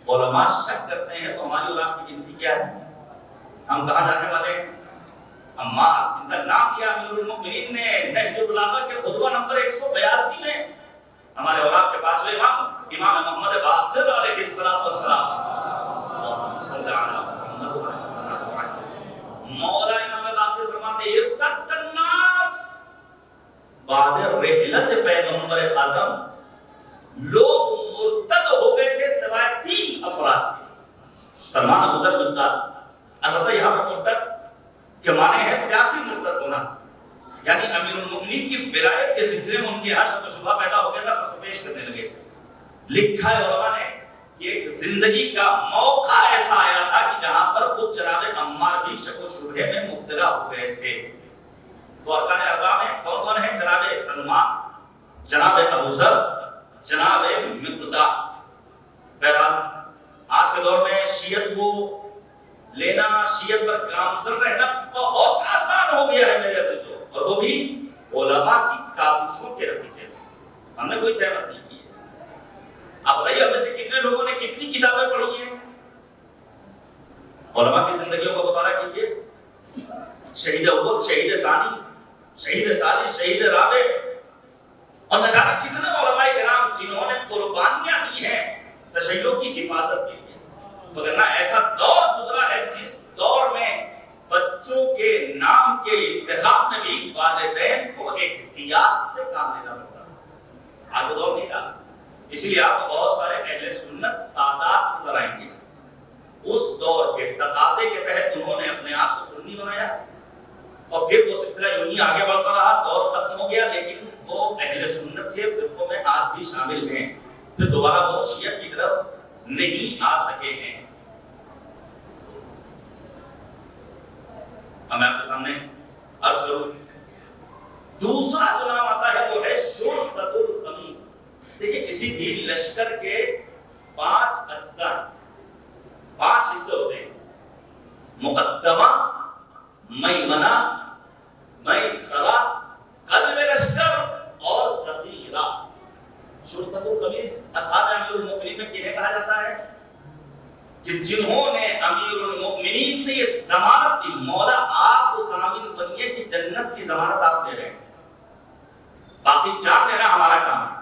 علماء شک کرتے ہیں تو ہماری اور آپ کی گنتی کیا ہے؟ ہم کہاں جانے والے ہیں؟ عمار جن کا نام کیا امیر المؤمنین نے نہج البلاغہ کے خطبہ نمبر 182 میں ہمارے اور آپ کے پاس امام محمد باقر علیہ السلام صلی اللہ علیہ وسلم مولا امام باقر فرماتے ہیں ارتد الناس بعد رحلت پیغمبر خاتم، لوگ مرتد ہو گئے تھے سوائے 3 افراد کے، سلمان، ابو ذر، مقداد. البتہ یہاں پر مرتد کے معنی ہے سیاسی مرتد ہونا، یعنی امیر المؤمنین کی ولایت کے سلسلے میں ان کی یہاں شک و شبہ پیدا ہو گیا تھا، پس پیش کرنے لگے تھے. لکھا ہے علماء نے کہ ایک زندگی کا موقع ایسا آیا تھا کہ جہاں پر خود جناب عمار بھی شک و شبہ میں مبتلا ہو گئے تھے. تو ارکان اربعہ میں کون کون ہیں؟ جناب سلمان، جناب ابو ذر، جناب مقداد. بہرحال آج کے دور میں شیعت کو لینا، شیعت پر گامزن رہنا بہت آسان ہو گیا ہے میرے عزیزو، اور وہ بھی علماء کی کاوشوں کے نتیجے میں. ہم نے کوئی سہمت نہیں کی ہے. آپ بتائیے ہم میں سے کتنے لوگوں نے کتنی کتابیں پڑھی ہیں؟ علماء کی زندگیوں کا مطالعہ کیجیے. شہید اول، شہید ثانی، شہید ثالث، شہید رابع، اور نہ جانے کتنے علماء کرام جنہوں نے قربانیاں دی ہیں تشیع کی حفاظت کے لیے. وگرنہ ایسا دور گزرا ہے جس دور میں بچوں کے نام کے انتخاب میں بھی والدین کو احتیاط سے کام لینا پڑتا ہے. آج وہ دور نہیں رہا. اسی لیے آپ کو بہت سارے اہل سنت سادات نظر آئیں گے. اس دور کے تقاضے کے تحت انہوں نے اپنے آپ کو سنی بنایا اور پھر وہ سلسلہ یوں ہی آگے بڑھتا رہا. دور ختم ہو گیا لیکن وہ اہل سنت کے فرقوں میں آج بھی شامل ہیں. پھر دوبارہ وہ شیعہ کی طرف نہیں آ سکے ہیں. اب میں آپ کے سامنے عرض کروں دوسرا جو نام آتا ہے وہ ہے شرطۃ الخمیس. دیکھیں کسی بھی لشکر کے 5 اجزاء، 5 حصے ہوتے ہیں: مقدمہ، میمنہ، میسرہ، قلب لشکر اور ذخیرہ. شرطۃ الخمیس اصحاب امیر المؤمنین میں کنہیں کہا جاتا ہے؟ المؤمنین سے یہ ضمانت دی، مولا آپ کو ضامن بنیے کہ جنت کی ضمانت آپ دے رہے ہیں، باقی جان دینا ہمارا کام ہے،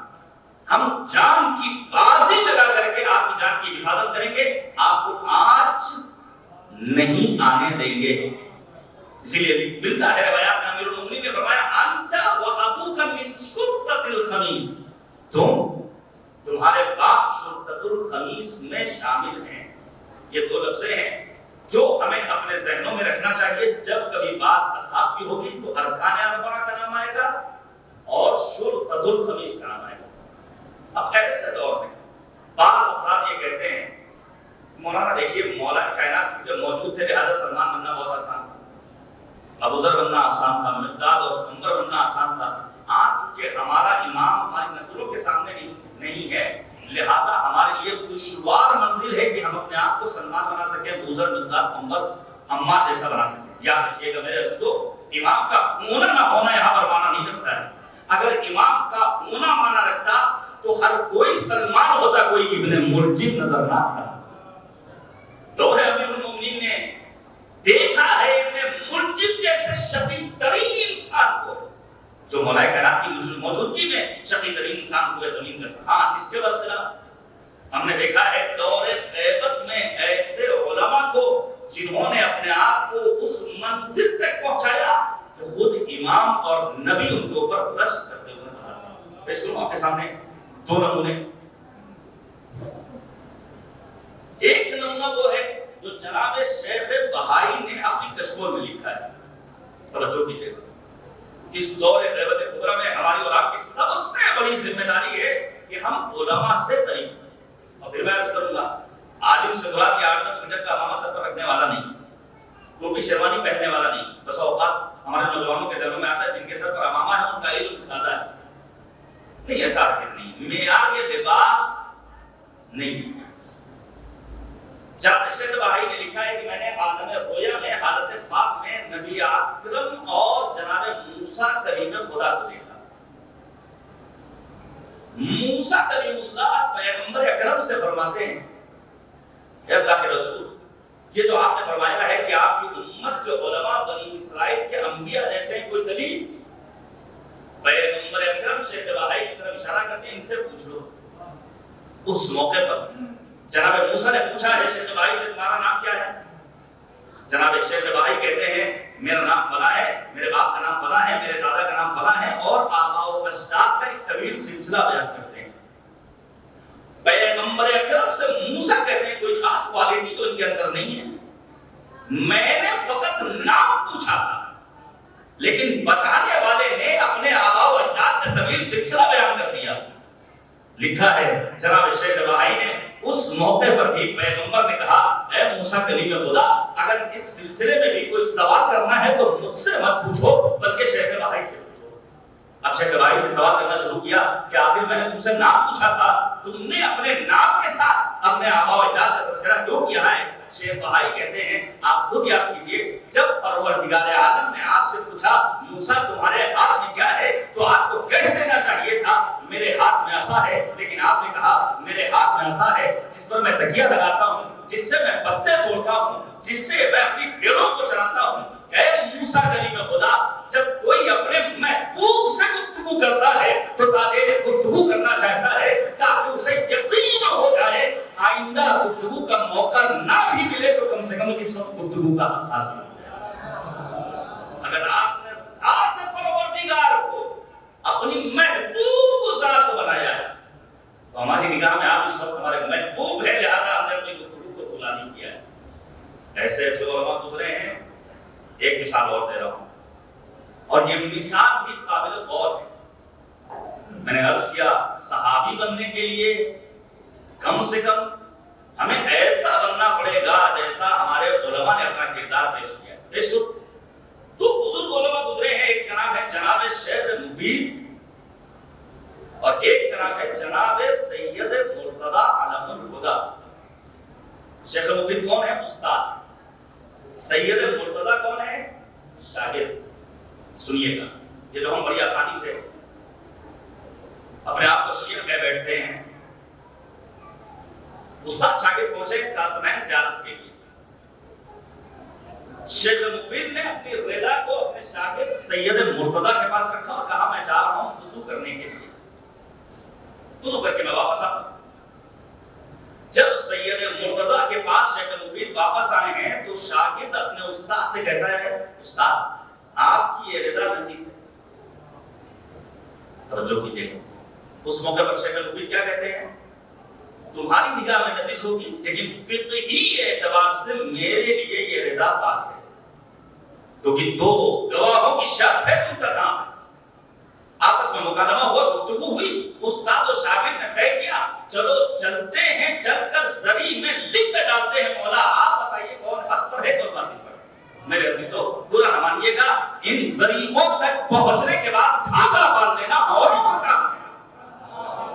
ہم جان کی بازی لگا کر کے آپ کی جان کی حفاظت کریں گے، آپ کو آج نہیں آنے دیں گے۔ اسی لیے ملتا ہے روایات میں، امیر المؤمنین نے فرمایا انت و ابوک من شرطۃ الخمیس، تمہارے باپ شرطۃ الخمیس میں شامل ہیں۔ یہ دو لفظیں ہیں جو ہمیں اپنے ذہنوں میں رکھنا چاہیے، جب کبھی بات اصحاب کی ہوگی تو ارکان اربعہ کا نام آئے گا اور شرطۃ الخمیس کا نام آئے گا۔ اب ایسے دور میں بعض افراد یہ کہتے ہیں مولانا دیکھیے مولا کائنات چونکہ موجود تھے لہذا سلمان بننا بہت آسان تھا، ابو ذر بننا آسان تھا، مقداد اور عمر بننا آسان تھا، آج چونکہ ہمارا امام ہماری نظروں کے سامنے نہیں ہے لہذا ہمارے لیے دشوار منزل ہے کہ ہم اپنے آپ کو سلمان بنا سکیں، ابو ذر، مقداد، عمر، عمار جیسا بنا سکیں۔ یاد رکھیے گا میرے عزیزو، امام کا ہونا نہ ہونا یہاں پر معنی نہیں رکھتا ہے، اگر امام کا ہونا معنی رکھتا تو ہر کوئی سلمان ہوتا، کوئی ابن ملجم نظر نہ آتا۔ دور امیر المؤمنین نے دیکھا ہے ابن ملجم جیسے شقی ترین انسان کو، جو مولا کائنات کی موجودگی میں شقی ترین انسان کو زمین پر۔ ہاں اس کے برخلاف ہم نے دیکھا ہے دور غیبت میں ایسے علماء کو جنہوں نے اپنے آپ کو اس منزل تک پہنچایا کہ خود امام اور نبی ان کے اوپر برش کرتے ہوئے نظر آتے ہیں۔ پیش کروں آپ کے سامنے دو نمونے۔ ایک نمونہ وہ ہے جو جناب شیخ بہائی نے اپنی کشکول میں لکھا ہے، توجہ کیجیے گا۔ اس دور غیبت کبریٰ میں ہماری اور آپ کی سب سے بڑی ذمہ داری ہے کہ ہم علماء سے قریب، اور پھر میں عرض کروں گا عالم سے مراد یہ 8-10 میٹر کا امامہ سر پر رکھنے والا نہیں، ٹوپی شیروانی پہننے والا نہیں۔ بس اوقات ہمارے نوجوانوں کے ذہنوں میں آتا ہے جن کے سر پر امامہ ہے ان کا علم زیادہ ہے، نہیں ایسا نہیں، معیار یہ لباس نہیں۔ جناب شیخ بہائی نے لکھا ہے کہ میں نے عالم رویا میں حالت خواب میں نبی اکرم اور جناب موسیٰ کلیم خدا کو دیکھا۔ موسیٰ کلیم اللہ پیغمبر اکرم سے فرماتے ہیں اے اللہ کے رسول، یہ جو آپ نے فرمایا ہے کہ آپ کی امت کے علماء بنی اسرائیل کے انبیاء جیسے کوئی دلیل، پیغمبر اکرم شیخ بہائی کی طرف اشارہ کرتے ہیں ان سے پوچھ لو۔ اس موقع پر جناب موسیٰ نے پوچھا ہے شیخ بہائی سے تمہارا نام کیا ہے؟ جناب شیخ بہائی کہتے ہیں میرا نام فلاں ہے، میرے باپ کا نام فلاں ہے، میرے دادا کا نام فلاں ہے، اور آباء و اجداد کا ایک طویل سلسلہ بیان کرتے ہیں۔ پیغمبر اکرم سے موسیٰ کہتے ہیں کوئی خاص کوالٹی تو ان کے اندر نہیں ہے، میں نے فقط نام پوچھا تھا، لیکن بتانے والے نے اپنے آباء و اجداد کا طویل سلسلہ بیان کر دیا۔ لکھا ہے جناب شیخ بہائی نے اس موقع پر بھی پیغمبر نے کہا اے موسیٰ کلیم خدا، اگر اس سلسلے میں بھی کوئی سوال کرنا ہے تو مجھ سے مت پوچھو بلکہ شیخ بہائی سے پوچھو۔ اب شیخ بہائی سے سوال کرنا شروع کیا کہ آخر میں نے تم سے نام پوچھا تھا، تم نے اپنے نام کے ساتھ اپنے آباء و اجداد کا تذکرہ کیوں کیا ہے؟ شیخ بہائی کہتے ہیں آپ خود یاد کیجئے، جب پروردگار عالم نے آپ سے پوچھا موسیٰ تمہارے ہاتھ میں کیا ہے تو آپ کو کہہ دینا چاہیے تھا میرے ہاتھ میں عصا ہے، لیکن آپ نے کہا میرے ہاتھ میں عصا ہے جس پر میں تکیہ لگاتا ہوں، جس سے میں پتے توڑتا ہوں، جس سے میں اپنی پیروں کو چلاتا ہوں۔ اے موسیٰ کلیم خدا، جب کوئی اپنے محبوب سے گفتگو کرتا ہے تو تاکہ گفتگو کرنا چاہتا ہے تاکہ اسے یقین ہو جائے آئندہ گفتگو کا موقع نہ بھی ملے تو کم سے کم اس وقت گفتگو کا حق حاصل ہو جائے۔ اگر آپ نے ذات پروردگار کو اپنی محبوب ذات بنایا ہے تو ہماری نگاہ میں آپ اس وقت ہمارے محبوب ہے، لہذا ہم نے اپنی گفتگو کو طولا نہیں کیا ہے۔ ایسے ایسے علماء گزرے ہیں، ایک مثال اور دے رہا ہوں اور یہ مثال بھی قابل غور ہے۔ میں نے عرض کیا صحابی بننے کے لیے کم سے کم ہمیں ایسا بننا پڑے گا جیسا ہمارے علماء نے اپنا کردار پیش کیا ہے۔ پیش کرو تو بزرگ علماء گزرے ہیں، ایک کا نام ہے جناب شیخ مفید اور ایک کا نام ہے جناب سید مرتضی علم الہدی۔ شیخ مفید کون ہے؟ استاد۔ سید مرتضی کون ہے؟ شاگرد۔ سنیے گا یہ جو ہم بڑی آسانی سے اپنے آپ کو شیعہ کہہ بیٹھتے ہیں، استاد شاگرد پہنچے کاظمین زیارت کے لیے، شیخ مفید نے اپنی رضا کو اپنے شاگرد سید مرتضی کے پاس رکھا اور کہا میں جا رہا ہوں وضو کرنے کے لیے، وضو کر کے میں واپس آؤں۔ جب سید مرتضی کے پاس شیخ مفید واپس آئے ہیں تو شاگرد اپنے استاد سے کہتا ہے استاد آپ کی یہ رضا نجیس ہے۔ توجہ کیجیے، اس موقع پر شیخ مفید کیا کہتے ہیں؟ تمہاری نگاہ میں نجس ہوگی لیکن فقہی اعتبار سے میرے لیے یہ رضا پاک ہے، کیونکہ دو گواہوں کی شرط ہے منتظم۔ آپس میں مکالمہ ہوا، گفتگو ہوئی، استاد و شاگرد نے طے کیا چلو چلتے ہیں، چل کر زری میں لکھ کر ڈالتے ہیں مولا آپ بتائیے کون حق پر ہے کون باطل پر ہے۔ میرے عزیزو برا نہ مانیے گا، ان ذریعوں تک پہنچنے کے بعد دھاگا باندھ لینا اور کام ہے،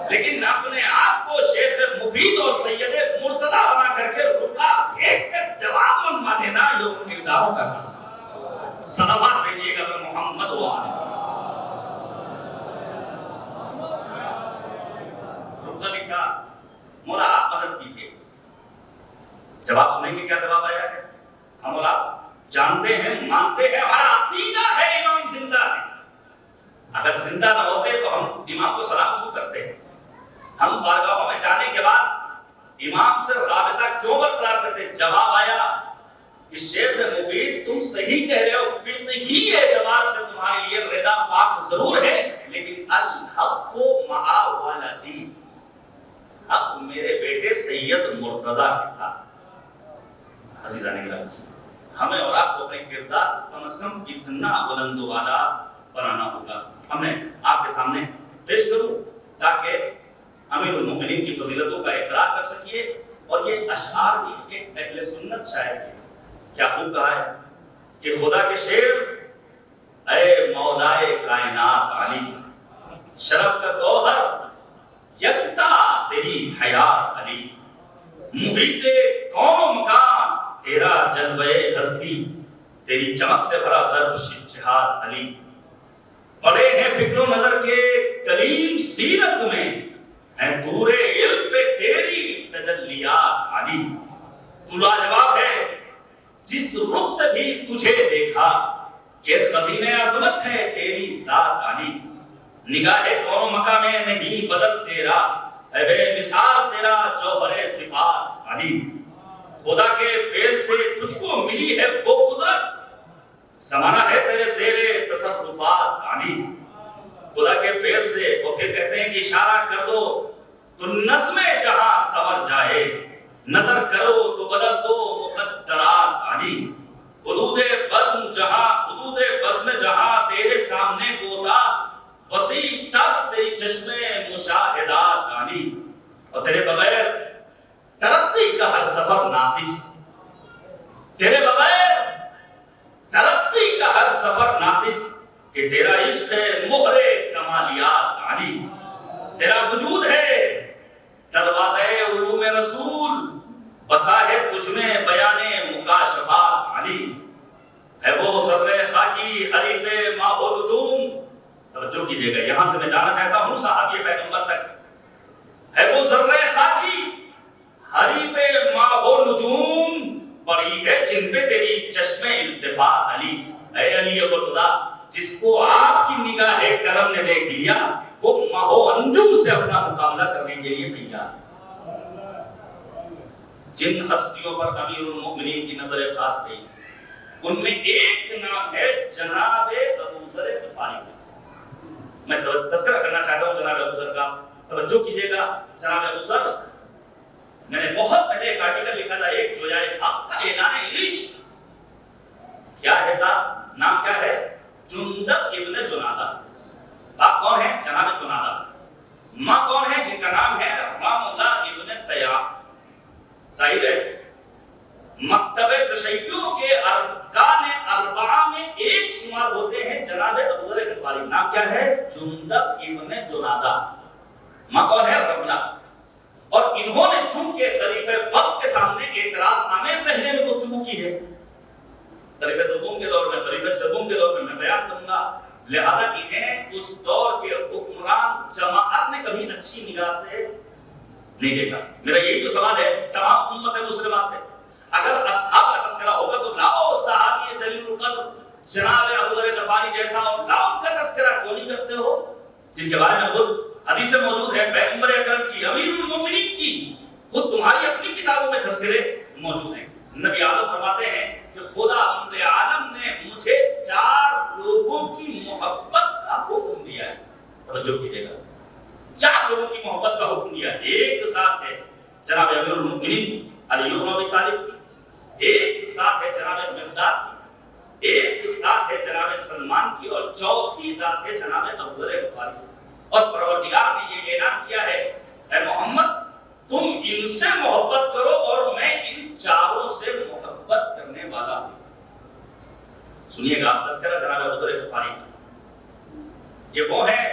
لیکن اپنے آپ کو شیخ مفید اور سید مرتضی بنا کر کے رکا پھینک کر جواب منوا دینا یہ ان کرداروں کا کام۔ صلوات بھیجیے گا محمد وآلہ۔ لکھا مولا آپ مدد کیجیے، جواب سنیں گے کیا جواب آیا ہے؟ ہم مولا جانتے ہیں مانتے ہیں، ہمارا عقیدہ ہے امام زندہ ہے، اگر زندہ نہ ہوتے تو ہم امام کو سلام کیوں کرتے ہیں؟ ہم بارگاہوں میں جانے کے بعد امام سے رابطہ کیوں برقرار کرتے؟ جواب آیا کہ شیخ مفید تم صحیح کہہ رہے ہو، فقہی اعتبار سے تمہارے لیے رضا پاک ضرور ہے، لیکن الحق مع ولدی، اب میرے بیٹے سید مرتضی کے ساتھ۔ عزیزان گرامی، ہمیں اور آپ کو اپنے کردار کم از کم اتنا بلند و بالا بنانا ہوگا۔ ہمیں آپ کے سامنے پیش کروں تاکہ امیر المومنین کی فضیلتوں کا اقرار کر سکیے، اور یہ اشعار بھی ایک اہل سنت شاعر ہے، کیا خوب کہا ہے کہ خدا کے شعر اے مولائے کائنات علی، شرف کا گوہر یکتا تیری حیات علی، محیط کون و مکان تیرا جلوہ ہستی، تیری چمک سے بھرا ظرف جہاد علی، پڑے ہیں فکر و نظر کے کلیم سیرت میں، ہیں دور علم پہ تیری تجلیات علی، تو لاجواب ہے جس رخ سے بھی تجھے دیکھا، کہ خزینہ عظمت ہے تیری ذات علی، نگاہ کون و مکہ میں نہیں بدل تیرا، ہے بے مثال تیرا جوہر صفات علی، خدا کے فعل سے تجھ کو ملی ہے وہ قدرت، زمانہ ہے تیرے زیر تصرفات علی، خدا کے فعل سے وہ پھر کہتے ہیں کہ اشارہ کر دو تو نظم جہاں سور جائے، نظر کرو تو بدل دو مقدرات علی، حدود بزم جہاں تیرے سامنے گوتا، وسیع تر تیری چشم مشاہدات علی، اور تیرے بغیر ترقی کا ہر سفر ناقص، تیرے بغیر ترقی کا ہر سفر ناقص، کہ تیرا عشق ہے مہر کمالیات علی، تیرا وجود ہے دروازہ علوم رسول، بسا ہے تجھ میں بیان مکاشفات علی، ہے وہ ذرہ خاکی حریف ماہ و نجوم، توجہ کیجئے گا یہاں سے میں جانا چاہتا ہوں صحابی پیغمبر تک، ہے وہ ذرہ خاکی حریف ماہ و نجوم، پڑی ہے جن پہ تیری چشم التفات علی، اے علی عبداللہ جس کو آپ کی نگاہ کرم نے دیکھ لیا وہ ماہ و انجم سے اپنا مقابلہ کرنے کے لیے تیار۔ جن ہستیوں پر امیر المؤمنین کی نظر خاص گئی ان میں ایک نام ہے جناب ابو ذر غفاری۔ میں تذکرہ کرنا چاہتا ہوں جناب ابو ذر کا، توجہ کیجئے گا۔ جناب ابو ذر، میں نے بہت پہلے ایک آرٹیکل لکھا تھا، ایک جویائے حق کا اعلان عشق، کیا ہے صاحب نام کیا ہے؟ جندب ابن جنادہ۔ باپ کون ہے؟ جناب جنادہ۔ ماں کون ہے؟ جن کا نام ہے راملہ ابن تیاح۔ ظاہر ہے مکتب تشیع کے ارکان اربعہ میں ایک شمار ہوتے ہیں جناب ابو ذر غفاری۔ نام کیا ہے؟ جندب ابن جنادہ۔ ماں کون ہے؟ رملہ۔ اور انہوں نے چونکہ خلیفہ وقت کے سامنے اعتراض آمیز لہجے میں گفتگو کی ہے، خلیفہ دوم کے دور میں، خلیفہ سوم کے دور میں بیان کروں گا، لہذا انہیں اس دور کے حکمران جماعت نے کبھی اچھی نگاہ سے نہیں دیکھا۔ میرا یہی تو سوال ہے تمام امت مسلمہ سے، اگر اصحاب کا تذکرہ ہوگا تو لاؤ صحابی جن کے بارے میں خود حدیث موجود ہے پیغمبر اکرم کی، امیر المومنین کی، خود تمہاری اپنی کتابوں میں تذکرے موجود ہیں۔ نبی عالم فرماتے ہیں کہ خدا بند عالم نے مجھے 4 لوگوں کی محبت کا حکم دیا ہے۔ توجہ کیجیے گا، 4 لوگوں کی محبت کا حکم دیا ہے۔ ایک ساتھ ہے جناب امیر المومنین علی بن ابی طالب کی، ایک ساتھ ہے جناب مقداد کی، ایک ساتھ ہے جناب سلمان کی، اور چوتھی ذات ہے جناب ابو ذر غفاری کی۔ اور پروردگار نے یہ اعلان کیا ہے، اے محمد تم ان سے محبت کرو اور میں ان 4 سے محبت کرنے والا ہوں۔ سنیے گا تذکرہ جناب ابو ذر غفاری کا، یہ وہ ہیں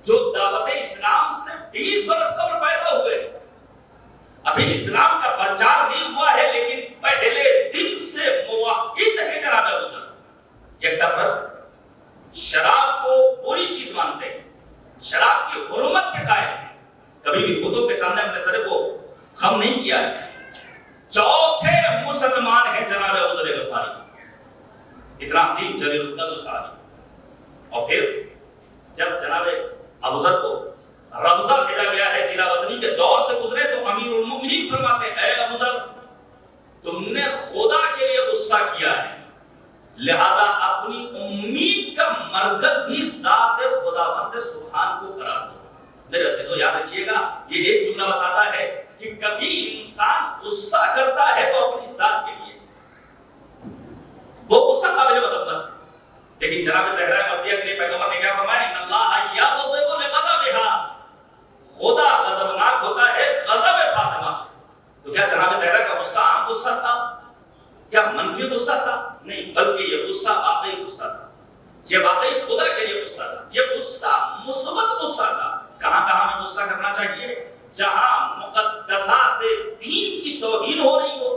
جو دعوت اسلام سے 20 برس قبل پیدا ہوئے، ابھی اسلام کا پرچار نہیں ہوا ہے لیکن پہلے دن سے موحد ہیں جناب ابو ذر، یکتا پرست، شراب کو بری چیز مانتے ہیں، شراب کی حرمت کے قائل ہیں، کبھی بھی بتوں کے سامنے اپنے سر کو خم نہیں کیا ہے۔ چوتھے مسلمان ہیں جناب ابو ذر غفاری، اتنا عظیم جلیل القدر صحابی۔ اور پھر جب جناب ابو ذر کو ربضہ بھیجا گیا ہے، جلا وطنی کے دور سے گزرے، تو امیر المومنین فرماتے ہیں، اے ابو ذر تم نے خدا کے لیے غصہ کیا ہے، لہذا اپنی امید کا مرکز بھی ذات خداوند سبحان کو قرار دو۔ میرے عزیزو یاد رکھیے گا، یہ ایک جملہ بتاتا ہے کہ کبھی انسان غصہ کرتا ہے تو اپنی ذات کے لیے، وہ غصہ قابل مذمت ہے، لیکن جناب زہرا مرضیہ کے لیے پیغمبر نے کیا فرمایا، ان اللہ یغضب لغضبها، خدا غضبناک ہوتا ہے غضب فاطمہ سے۔ تو کیا جناب زہرا کا غصہ عام غصہ تھا، کیا منفی غصہ تھا؟ نہیں، بلکہ یہ غصہ واقعی غصہ تھا، یہ واقعی خدا کے لیے غصہ تھا، یہ غصہ مثبت غصہ تھا۔ کہاں کہاں ہمیں غصہ کرنا چاہیے؟ جہاں مقدسات دین کی توہین ہو رہی ہو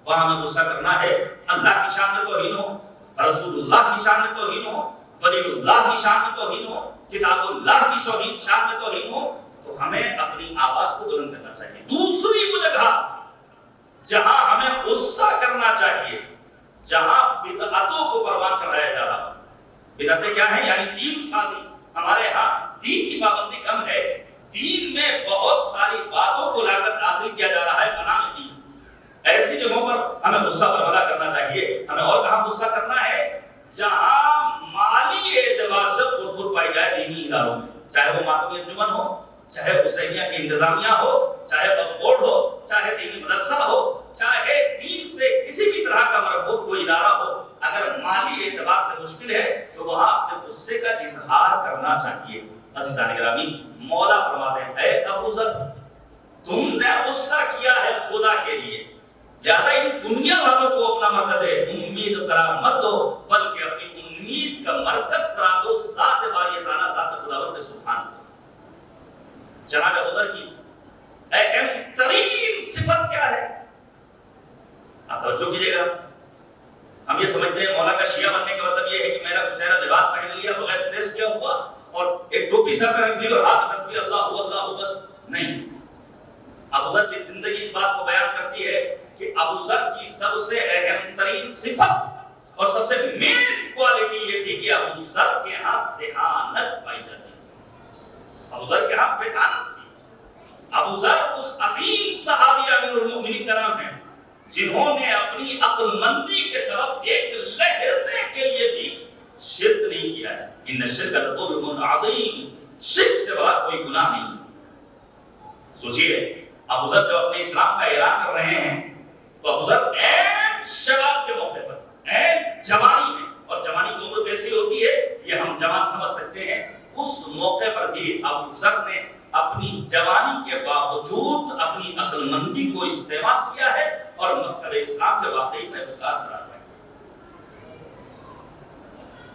وہاں ہمیں غصہ کرنا ہے۔ اللہ کی شان میں توہین ہو، رسول اللہ کی شان میں توہین ہو، ولی اللہ کی شان میں توہین ہو، کتاب اللہ کی شان میں توہین ہو، تو ہمیں اپنی آواز کو بلند کرنا چاہیے۔ دوسری وہ جگہ جہاں ہمیں غصہ کرنا چاہیے، جہاں بدعتوں کو پروان چڑھایا جا رہا ہے۔ بدعتیں کیا ہیں؟ یعنی دین سازی۔ ہمارے ہاں دین کی پابندی کم ہے، دین میں بہت ساری باتوں کو لا کر داخل کیا جا رہا ہے بنام دین۔ ایسی جگہوں پر ہمیں غصہ بربلا کرنا چاہیے۔ ہمیں اور کہاں غصہ کرنا ہے؟ جہاں مالی اعتبار سے خود پائی جائے دینی اداروں میں، چاہے وہ ماتمی انجمن ہو، چاہے حسینیہ کی انتظامیہ ہو، چاہے وقف بورڈ ہو، چاہے دینی مدرسہ ہو، چاہے دین سے کسی بھی طرح کا مربوط کوئی ادارہ ہو، اگر مالی اعتبار سے مشکل ہے تو وہاں اپنے غصے کا اظہار کرنا چاہیے۔ عزیزان گرامی، مولا فرماتے ہیں، اے ابو ذر تم نے غصہ کیا ہے خدا کے لیے، لہذا ان دنیا والوں کو اپنا مرکز امید قرار مت دو، بلکہ اپنی امید کا مرکز قرار دو ذات باری تعالیٰ، ذات خداوند سبحان کو۔ جناب ابو ذر کی اہم ترین صفت کیا ہے؟ آپ توجہ کیجیے گا، ہم یہ سمجھتے ہیں مولا کا شیعہ بننے کا مطلب یہ ہے کہ میرا کچھ ایسا لباس پہن لیا، بغیر پریس کیا ہوا، اور ایک ٹوپی سر پہ رکھ لی اور ہاتھ میں تصویر اللہ اللہ بس نہیں۔ ابو ذر کی زندگی اس بات کو بیان کرتی ہے کہ ابو ذر کی سب سے اہم ترین صفت اور سب سے مین کوالٹی یہ تھی کہ ابو ذر کے ہاں ذہانت پائی جاتی تھی، ابو ذر کے ہاں فطانت تھی۔ ابو ذر اس عظیم صحابی امیر المومنین کا نام ہے جنہوں نے اپنی عقل مندی کے سبب ایک لحظے کے لیے بھی شرک نہیں کیا ہے۔ ان الشرک لظلم عظیم، شرک سے بڑا کوئی گناہ نہیں۔ سوچئے ابو ذر جب اپنے اسلام کا اعلان کر رہے ہیں تو ابو ذر عین شباب کے موقع پر، عین جوانی میں، اور جوانی کی عمر کیسی ہوتی ہے یہ ہم جوان سمجھ سکتے ہیں، اس موقع پر بھی ابو ذر نے اپنی جوانی کے باوجود اپنی عقل مندی کو استعمال کیا ہے اور مکتب اسلام کے واقعی پیروکار قرار پائے۔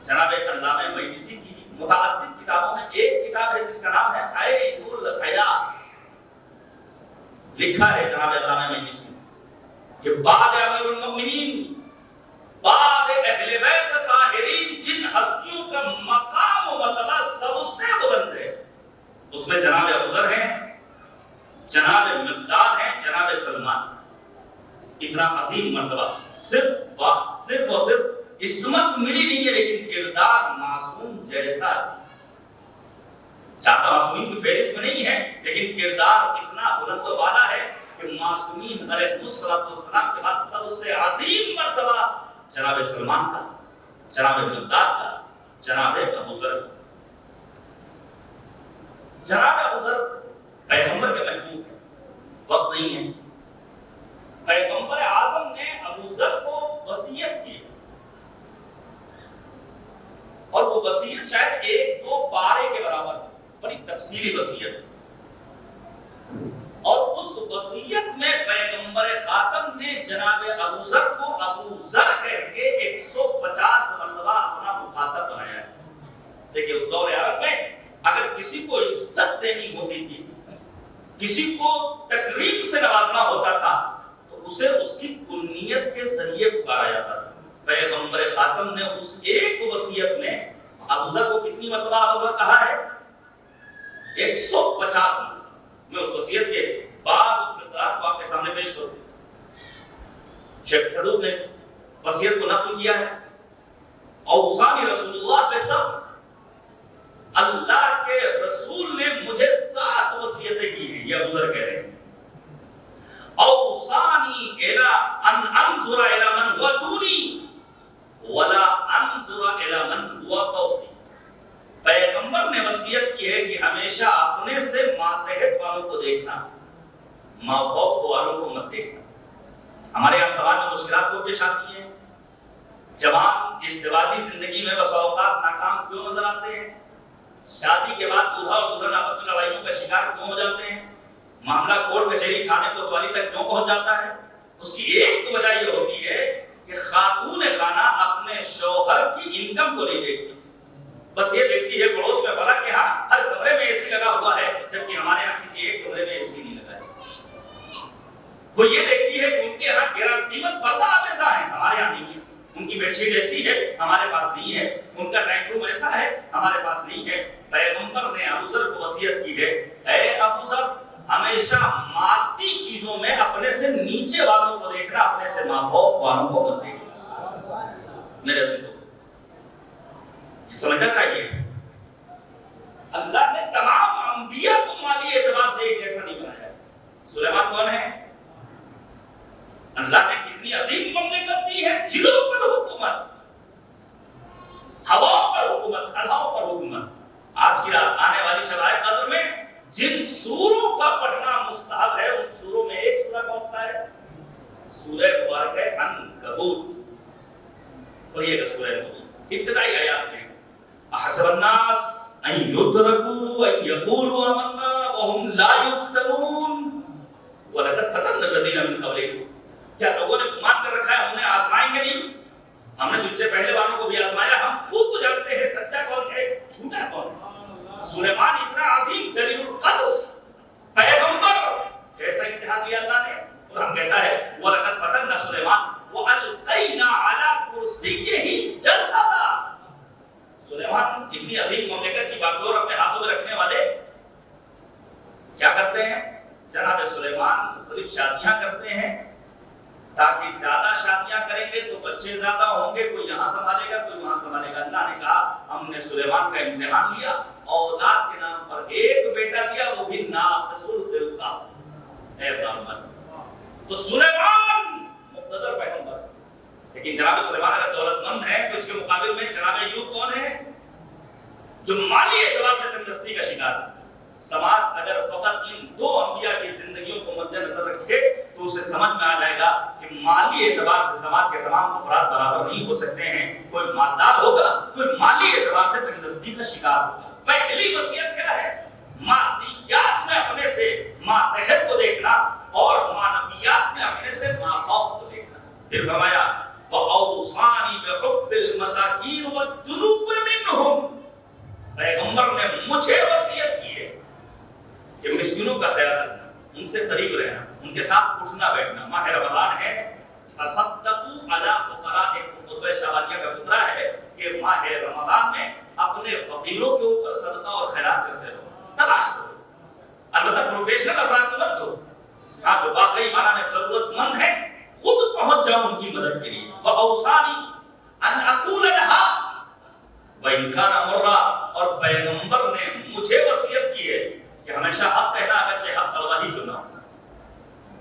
جناب علامہ مجلسی کی متعدد کتابوں میں ایک کتاب ہے جس کا نام ہے عین الحیات، لکھا ہے جناب علامہ مجلسی کہ بعد امیر المومنین، بعد اہل بیت طاہرین جن ہستیوں کا مقام و مرتبہ سب سے بلند ہے اس میں جناب ابو ذر ہیں، جناب مقداد ہیں، جناب سلمان۔ اتنا عظیم مرتبہ، صرف اور صرف عصمت ملی نہیں ہے لیکن کردار معصوم جیسا ہے۔ چاہتا معصومین کی فہرست میں نہیں ہے، لیکن کردار اتنا بلند و بالا ہے کہ معصومین علیہ السلام کے بعد سب سے عظیم مرتبہ جناب سلمان کا، جناب مقداد کا، جناب ابو ذر۔ جناب ابو ذر پیغمبر کے محبوب ہیں، وقت نہیں ہے، پیغمبر اعظم نے ابو ذر کو وصیت کی، اور وہ وصیت شاید 1-2 پارے کے برابر ہے، بڑی تفصیلی وصیت، اور اس وصیت میں پیغمبر خاتم نے جناب ابو ذر کو ابو ذر کہہ کے 150 مرتبہ اپنا مخاطب بنایا ہے۔ دیکھیں اس دور عرب میں اگر کسی کو عزت دینی ہوتی تھی، کسی کو تکریم سے نوازنا ہوتا تھا، تو اسے اس کی کنیت کے ذریعے پکارا جاتا تھا۔ پیغمبر خاتم نے اس ایک وصیت میں ابو ذر کو کتنی مرتبہ ابو ذر کہا ہے؟ 150 مرتبہ۔ میں اس وصیت کے بعض فقرات کو آپ کے سامنے پیش کروں۔ شیخ صدوق نے اس وصیت کو نقل کیا ہے، اوصانی رسول اللہ پہ سب، اللہ کے رسول نے مجھے 7 وصیتیں کی ہیں، یہ ابو ذر کہہ رہے ہیں۔ اوصانی الی ان انظر الی من هو دونی ولا انظر الی من هو فوقی۔ پیغمبر نے وصیت کی ہے کہ ہمیشہ اپنے سے ماتحت والوں کو دیکھنا، مافوق والوں کو مت دیکھنا۔ ہمارے یہاں سماج میں مشکلات کو پیش آتی ہیں، جوان ازدواجی زندگی میں بس اوقات ناکام کیوں نظر آتے ہیں، شادی کے بعد دولہا اور دلہن آپس میں لڑائیوں کا شکار کیوں ہو جاتے ہیں، معاملہ کورٹ کچہری تھانے کوتوالی تک کیوں پہنچ جاتا ہے؟ اس کی ایک وجہ یہ ہوتی ہے کہ خاتون خانہ اپنے شوہر کی انکم کو نہیں دیکھتی، بس یہ دیکھتی ہے پڑوس میں فلاں کے ہاں ہر کمرے میں اے سی لگا ہوا ہے، جبکہ ہمارے ہاں کسی ایک کمرے میں اے سی نہیں لگا ہے۔ وہ یہ دیکھتی ہے کہ ان کے ہاں قیمت پردہ آمیزہ ہے، ہمارے ہاں نہیں ہے، ان کی بیڈ شیٹ ایسی ہے ہمارے پاس نہیں ہے، ان کا ڈرائنگ روم ایسا ہے ہمارے پاس نہیں ہے۔ پیغمبر نے ابو ذر کو وصیت کی ہے، اے ابو ذر ہمیشہ مادی چیزوں میں اپنے سے نیچے والوں کو دیکھنا، اپنے سے مافوق والوں کو مت دیکھنا۔ میرے عزیزو سمجھنا چاہیے، اللہ نے تمام انبیاء کو مالی اعتبار سے ایک جیسا نہیں بنایا۔ سلیمان کون ہے؟ اللہ نے کتنی عظیم مملکت دی ہے، جلوں پر حکومت، ہواؤں پر حکومت، خلاؤں پر حکومت۔ آج کی رات آنے والی شب قدر میں جن سوروں کا پڑھنا مستحب ہے، ان سوروں میں ایک سورہ کون سا ہے؟ سورہ مبارک ہے عنکبوت۔ پڑھیے گا سورہ عنکبوت، ابتدائی آیات میں احسب الناس ان یترکوا ان یقولوا آمنا وهم لا یفتنون ولقد فتنا الذین من قبلہم۔ کیا لوگوں نے گمان کر رکھا ہے ہم انہیں آزمائیں گے نہیں؟ ہم نے تجھ سے پہلے والوں کو بھی آزمایا، ہم خوب جانتے ہیں سچا کون ہے جھوٹا کون ہے۔ سلیمان اتنا عظیم جلیل القدر پیغمبر، کیسا امتحان دیا اللہ نے؟ قرآن کہتا ہے وَلَقَدْ فَتَنَّا سُلَيْمَانَ وَأَلْقَيْنَا عَلَى كُرْسِيِّهِ جَسَدًا۔ سلیمان اتنی عظیم مملکت کی باگڈور اپنے ہاتھوں میں رکھنے والے کیا کرتے ہیں؟ جناب سلیمان مختلف شادیاں کرتے ہیں تاکہ زیادہ شادیاں کریں گے تو بچے زیادہ ہوں گے، کوئی یہاں سنبھالے گا کوئی وہاں سنبھالے گا۔ اللہ نے کہا ہم نے سلیمان کا امتحان لیا، اولاد کے نام پر ایک بیٹا دیا، وہ بھی ناقص الخلقہ، اے برہمن۔ تو سلیمان مقتدر پیغمبر، لیکن جناب سلیمان اگر دولت مند ہے تو اس کے مقابل میں جناب ایوب کون ہے جو مالی اعتبار سے تندرستی کا شکار ہے۔ سماج اگر فقط ان 2 انبیاء کی زندگیوں کو مد نظر رکھے تو اسے سمجھ میں آ جائے گا کہ مالی اعتبار سے سماج کے تمام افراد برابر نہیں ہو سکتے ہیں، کوئی مالدار ہوگا، کوئی مالی اعتبار سے تندرستی کا شکار ہوگا۔ پہلی وصیت کیا ہے؟ مادیات میں اپنے سے ماتحت کو دیکھنا اور معنویات میں اپنے سے مافوق کو دیکھنا۔ پھر فرمایا وَأَوْصَانِي بِحُبِّ الْمَسَاكِينِ وَالدُّنُوبِ مِنْهُمْ۔ پیغمبر نے مجھے وصیت کی ہے کہ مسکینوں کا خیال رکھنا، ان سے قریب رہنا، ان کے ساتھ اٹھنا بیٹھنا۔ ماہ رمضان ہے، تصدقوا علی فقراء، خطبہ شعبانیہ کا فطرہ ہے کہ ماہ رمضان میں اپنے فقیروں کے اوپر صدقہ اور خیرات کرتے رہو، تلاش کرو۔ البتہ پروفیشنل افراد کو مت دو، ہاں جو واقعی معنی میں ضرورت مند ہے خود پہنچ جاؤ ان کی مدد کے لیے۔ وَأَوْصَانِي أَنْ أَقُولَ لَهَا وَإِنْ كَانَ مُرًّا، اور پیغمبر نے مجھے وصیت ہمیشہ حق کہنا اگرچہ حق کڑوا ہی کیوں نہ ہو۔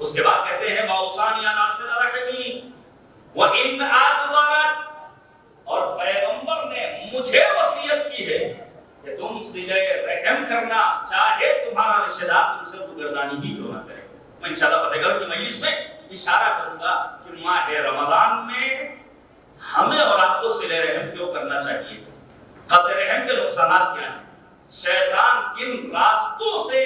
اس کے بعد کہتے ہیں واوصانی ان اصل رحمی وان ادبرت، اور پیغمبر نے مجھے وصیت کی ہے کہ تم صلہ رحم کرنا چاہے تمہارا رشتہ دار تم سے بگردانی ہی کیوں نہ کرے۔ میں انشاءاللہ فتح گڑھ کی مجلس میں اشارہ کروں گا کہ ماہ رمضان میں ہمیں اور آپ کو صلہ رحم کیوں کرنا چاہیے، قطع رحم کے نقصانات کیا ہیں، شیطان کن راستوں سے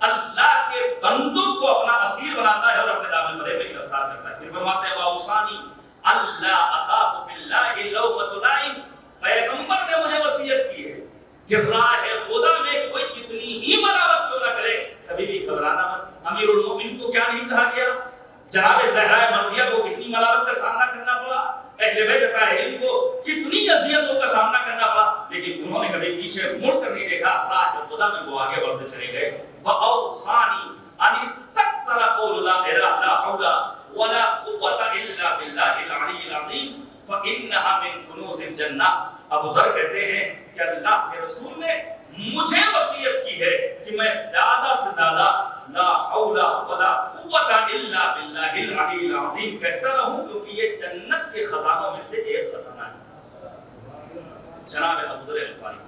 اللہ کے بندوں کو اپنا اسیر بناتا ہے اور اپنے دامن فریب میں گرفتار کرتا ہے۔ پھر فرماتے ہیں واوصانی اللہ اخاف فی اللہ لومۃ لائم، پیغمبر نے مجھے وصیت کی ہے کہ راہ خدا میں کوئی کتنی ہی ملامت کیوں نہ کرے کبھی بھی گھبرانا مت۔ امیر المومنین کو کیا نہیں کہا گیا، جناب زہرا مرضیہ کو کتنی ملامت کا سامنا کرنا پڑا، اہل بیت طاہرین کو کتنی اذیتوں کا سامنا کرنا پڑا، لیکن انہوں نے کبھی پیچھے مڑ کر نہیں دیکھا، راہ خدا میں وہ آگے بڑھتے چلے گئے۔ وَأَوْصَانِي أَنِ اسْتَكْثَرَ قَوْلُ لَا إِلَٰهَ لَا حَوْلَ وَلَا قُوَّةَ إِلَّا بِاللَّهِ الْعَلِيِّ الْعَظِيمِ فَإِنَّهَا مِن كُنُوزِ الْجَنَّةِ۔ ابو ذر کہتے ہیں کہ اللہ کے رسول نے مجھے وصیت کی ہے کہ میں زیادہ سے زیادہ لا حول ولا قوت الا باللہ العلی العظیم کہتا رہوں، کیونکہ یہ جنت کے خزانوں میں سے ایک خزانہ ہے۔ جناب ابو ذر غفاری،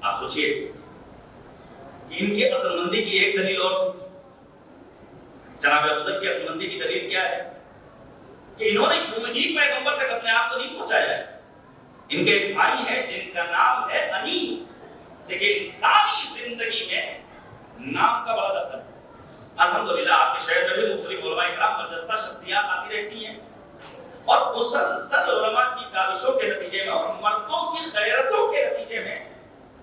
آپ سوچئے کہ ان کی عقل مندی کی ایک دلیل اور تھی۔ جناب ابو ذر کی عقل مندی کی دلیل کیا ہے کہ انہوں نے کیوں ہی پیغمبر تک اپنے آپ کو نہیں پہنچایا ہے۔ ان کے ایک بھائی ہیں جن کا نام ہے انیس، لیکن انسانی زندگی میں نام کا بڑا دخل ہے۔ الحمدللہ آپ کے شہر میں بھی مختلف علماء کرام برجستہ شخصیات آتی رہتی ہیں، اور مسلسل علماء کی کاوشوں کے نتیجے میں اور مردوں کی غیرتوں کے نتیجے میں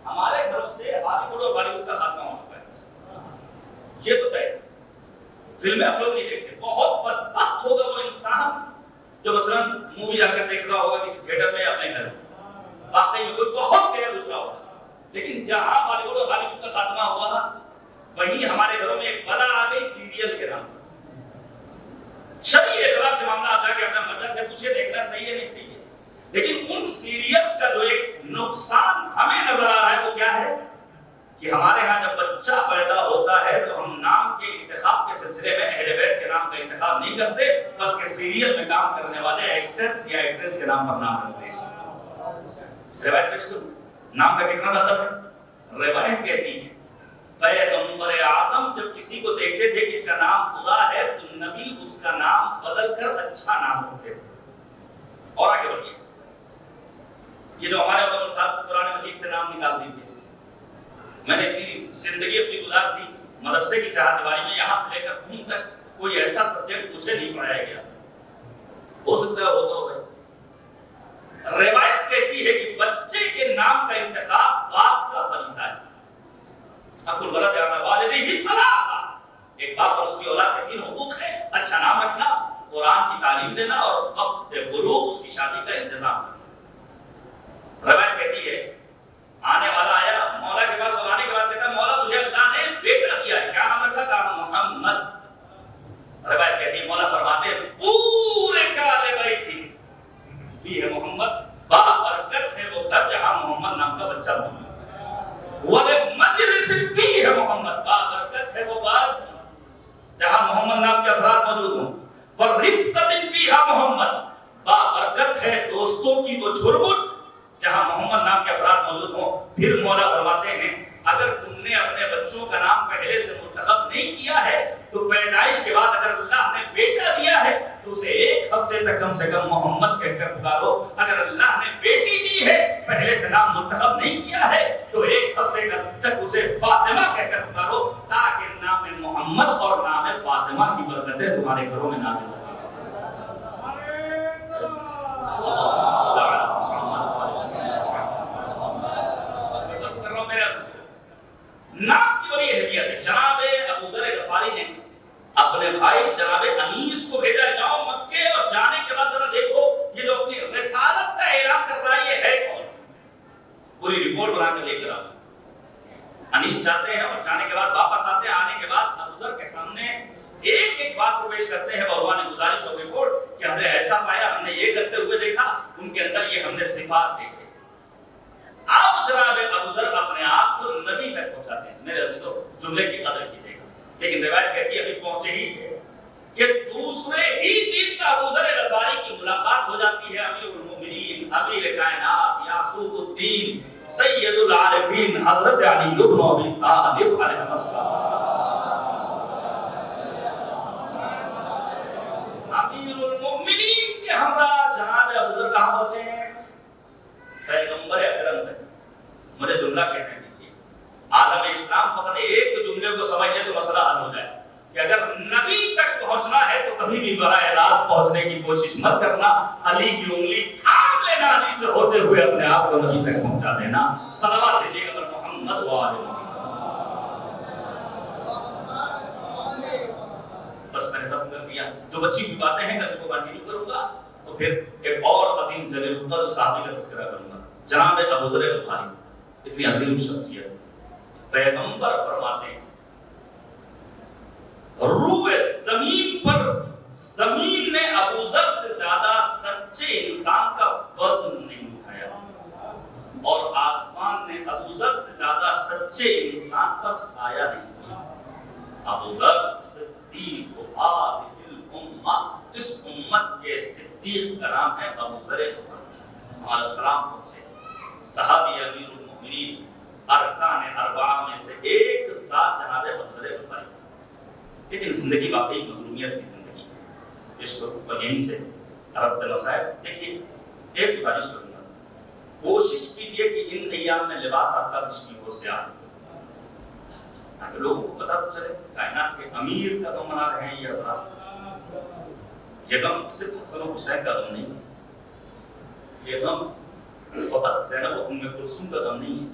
ہمارے گھروں سے ہالی ووڈ اور بالی ووڈ کا خاتمہ ہو چکا ہے۔ یہ تو طے، فلمیں آپ لوگ نہیں دیکھتے، بہت بدبخت ہوگا وہ انسان جو مثلا مووی جا کر دیکھ رہا ہوگا کسی تھیٹر میں اپنے گھر میں، واقعی میں کوئی بہت غیر گزرا ہوگا، لیکن جہاں بالی ووڈ اور ہالی ووڈ کا خاتمہ ہوا وہیں ہمارے گھروں میں ایک بلا آ گئی سیریل کے نام۔ شرعی اعتبار سے معاملہ آتا ہے کہ اپنا مرجع سے پوچھے دیکھنا صحیح ہے نہیں صحیح ہے، لیکن ان سیریلز کا جو ایک نقصان ہمیں نظر آ رہا ہے وہ کیا ہے کہ ہمارے ہاں جب بچہ پیدا ہوتا ہے تو ہم نام کے انتخاب کے سلسلے میں اہل بیت کے نام کا انتخاب نہیں کرتے، بلکہ سیریل میں کام کرنے والے ایکٹرز یا ایکٹریس کے نام پر نام رکھتے ہیں۔ روایت پیش کروں، نام کا کتنا دخل ہے؟ روایت کہتی ہے پیغمبر آدم جب کسی کو دیکھتے تھے کہ اس کا نام خدا ہے تو نبی اس کا نام بدل کر اچھا نام رکھتے تھے۔ اور آگے بڑھیے، یہ جو ہمارے ابو صاحب قرآن مجید سے نام نکال دیتے، میں نے اپنی زندگی اپنی گزار دی مدرسے کی چہار دیواری میں، یہاں سے لے کر خون تک کوئی ایسا سبجیکٹ مجھے نہیں پڑھایا گیا، ہو سکتا ہے ہو تو بھائی۔ روایت کہتی ہے کہ بچے کے نام کا انتخاب باپ کا فریضہ ہے۔ اب کل غلط ہے، والدیہ ثلاثہ، ایک باپ اور اس کی اولاد کے 3 حقوق ہیں، اچھا نام رکھنا، قرآن کی تعلیم دینا اور وقت بلوغ اس کی شادی کا انتظام کرنا۔ روایت کہتی ہے آنے والا آیا مولا کے پاس اور آنے کے بعد کہتا مولا مجھے اللہ نے بیٹا دیا ہے، کیا نام رکھا؟ کہا محمد۔ روایت کہتی ہے مولا فرماتے ہیں پورے کالے بیت فیہ محمد، بابرکت ہے وہ گھر جہاں محمد نام کا بچہ موجود ہے، وَلِمَجْلِسٍ فِيهِ محمد، بابرکت ہے وہ باس جہاں محمد نام کے افراد موجود ہوں، وَرِفْقَةٍ فِيهَا محمد، بابرکت ہے دوستوں کی وہ جھرمٹ جہاں محمد نام کے افراد موجود ہوں۔ پھر مولا فرماتے ہیں اگر تم نے اپنے بچوں کا نام پہلے سے منتخب نہیں کیا ہے تو پیدائش کے بعد اگر اللہ نے بیٹا دیا ہے تو اسے 1 ہفتے تک کم سے کم محمد کہہ کر پکارو، اگر اللہ نے بیٹی دی ہے پہلے سے نام منتخب نہیں کیا ہے تو 1 ہفتے تک اسے فاطمہ کہہ کر پکارو، تاکہ نام محمد اور نام فاطمہ کی برکتیں تمہارے گھروں میں نازل ہوں۔ نام کی بڑی اہمیت ہے۔ جناب ابو ذر غفاری نے اپنے بھائی جناب انیس کو بھیجا، جاؤ مکے، اور جانے کے بعد ذرا دیکھو یہ جو اپنی رسالت کا اعلان کر رہا ہے یہ ہے کون، پوری رپورٹ بنا کر لے کر آؤ۔ انیس جاتے ہیں اور جانے کے بعد واپس آتے ہیں، آنے کے بعد ابو ذر کے سامنے ایک ایک بات کو پیش کرتے ہیں بعنوان گزارش اور رپورٹ کہ ہم نے ایسا پایا، ہم نے یہ کرتے ہوئے دیکھا، ان کے اندر یہ ہم نے صفات دیکھے۔ اب جناب ابو ذر اپنے آپ کو نبی تک پہنچاتے جملے کی قدر کیجیے گا. لیکن روایت کہتی ہے ابھی پہنچے ہی تھے کہ دوسرے ہی دن ابو ذر غفاری کی ملاقات ہو جاتی ہے امیر المومنین امیر کائنات یعقوب الدین سید العارفین حضرت علی بن ابی طالب علیہ السلام. امیر المومنین کے ہمراہ جناب ابو ذر کہاں پہنچے ہیں؟ پیغمبر اکرم تک. مجھے جملہ کہنے دیجیے. عالم اسلام فقط ایک جملے کو سمجھ لے تو مسئلہ حل ہو جائے کہ اگر نبی تک پہنچنا ہے تو کبھی بھی براہ راست پہنچنے کی کوشش مت کرنا. علی کی انگلی تھام لینا, علی سے ہوتے ہوئے اپنے آپ کو نبی تک پہنچا دینا. صلوات دیجیے گا محمد و آل محمد. بس میں نے ختم کر دیا. جو بچی ہوئی باتیں ہیں میں اس کو کنٹینیو کروں گا تو پھر ایک اور عظیم جلیل القدر صحابی کا تذکرہ کروں گا. جناب ابو ذر غفاری اتنی عظیم شخصیت. پیغمبر فرماتے ہیں روح زمین پر زمین نے ابو ذر سے زیادہ سچے انسان کا وزن نہیں اٹھایا اور آسمان نے ابو ذر سے زیادہ سچے انسان پر سایہ نہیں کیا. ابو ذر صدیق الامہ, اس امت کے صدیق کا نام ہے ابو ذر غفاری. ہمارا سلام پہنچے. صحابی امیر المومنین ارکان اربعہ میں سے ایک ذات جناب ابو ذر غفاری. لیکن زندگی واقعی مظلومیت کی زندگی ہے. عشق اور یہیں سے ربط مسائل. دیکھیے ایک گزارش کروں گا, کوشش کیجئے کہ ان ایام میں لباس آپ کا کشمیر ہو سیاہ تاکہ لوگوں کو پتہ چلے کائنات کے امیر کا غم منا رہے ہیں یہ حضرات. یہ غم صرف حسن و حسین کا غم نہیں ہے, یہ غم فقط زینب و ام کلثوم کا غم نہیں ہے.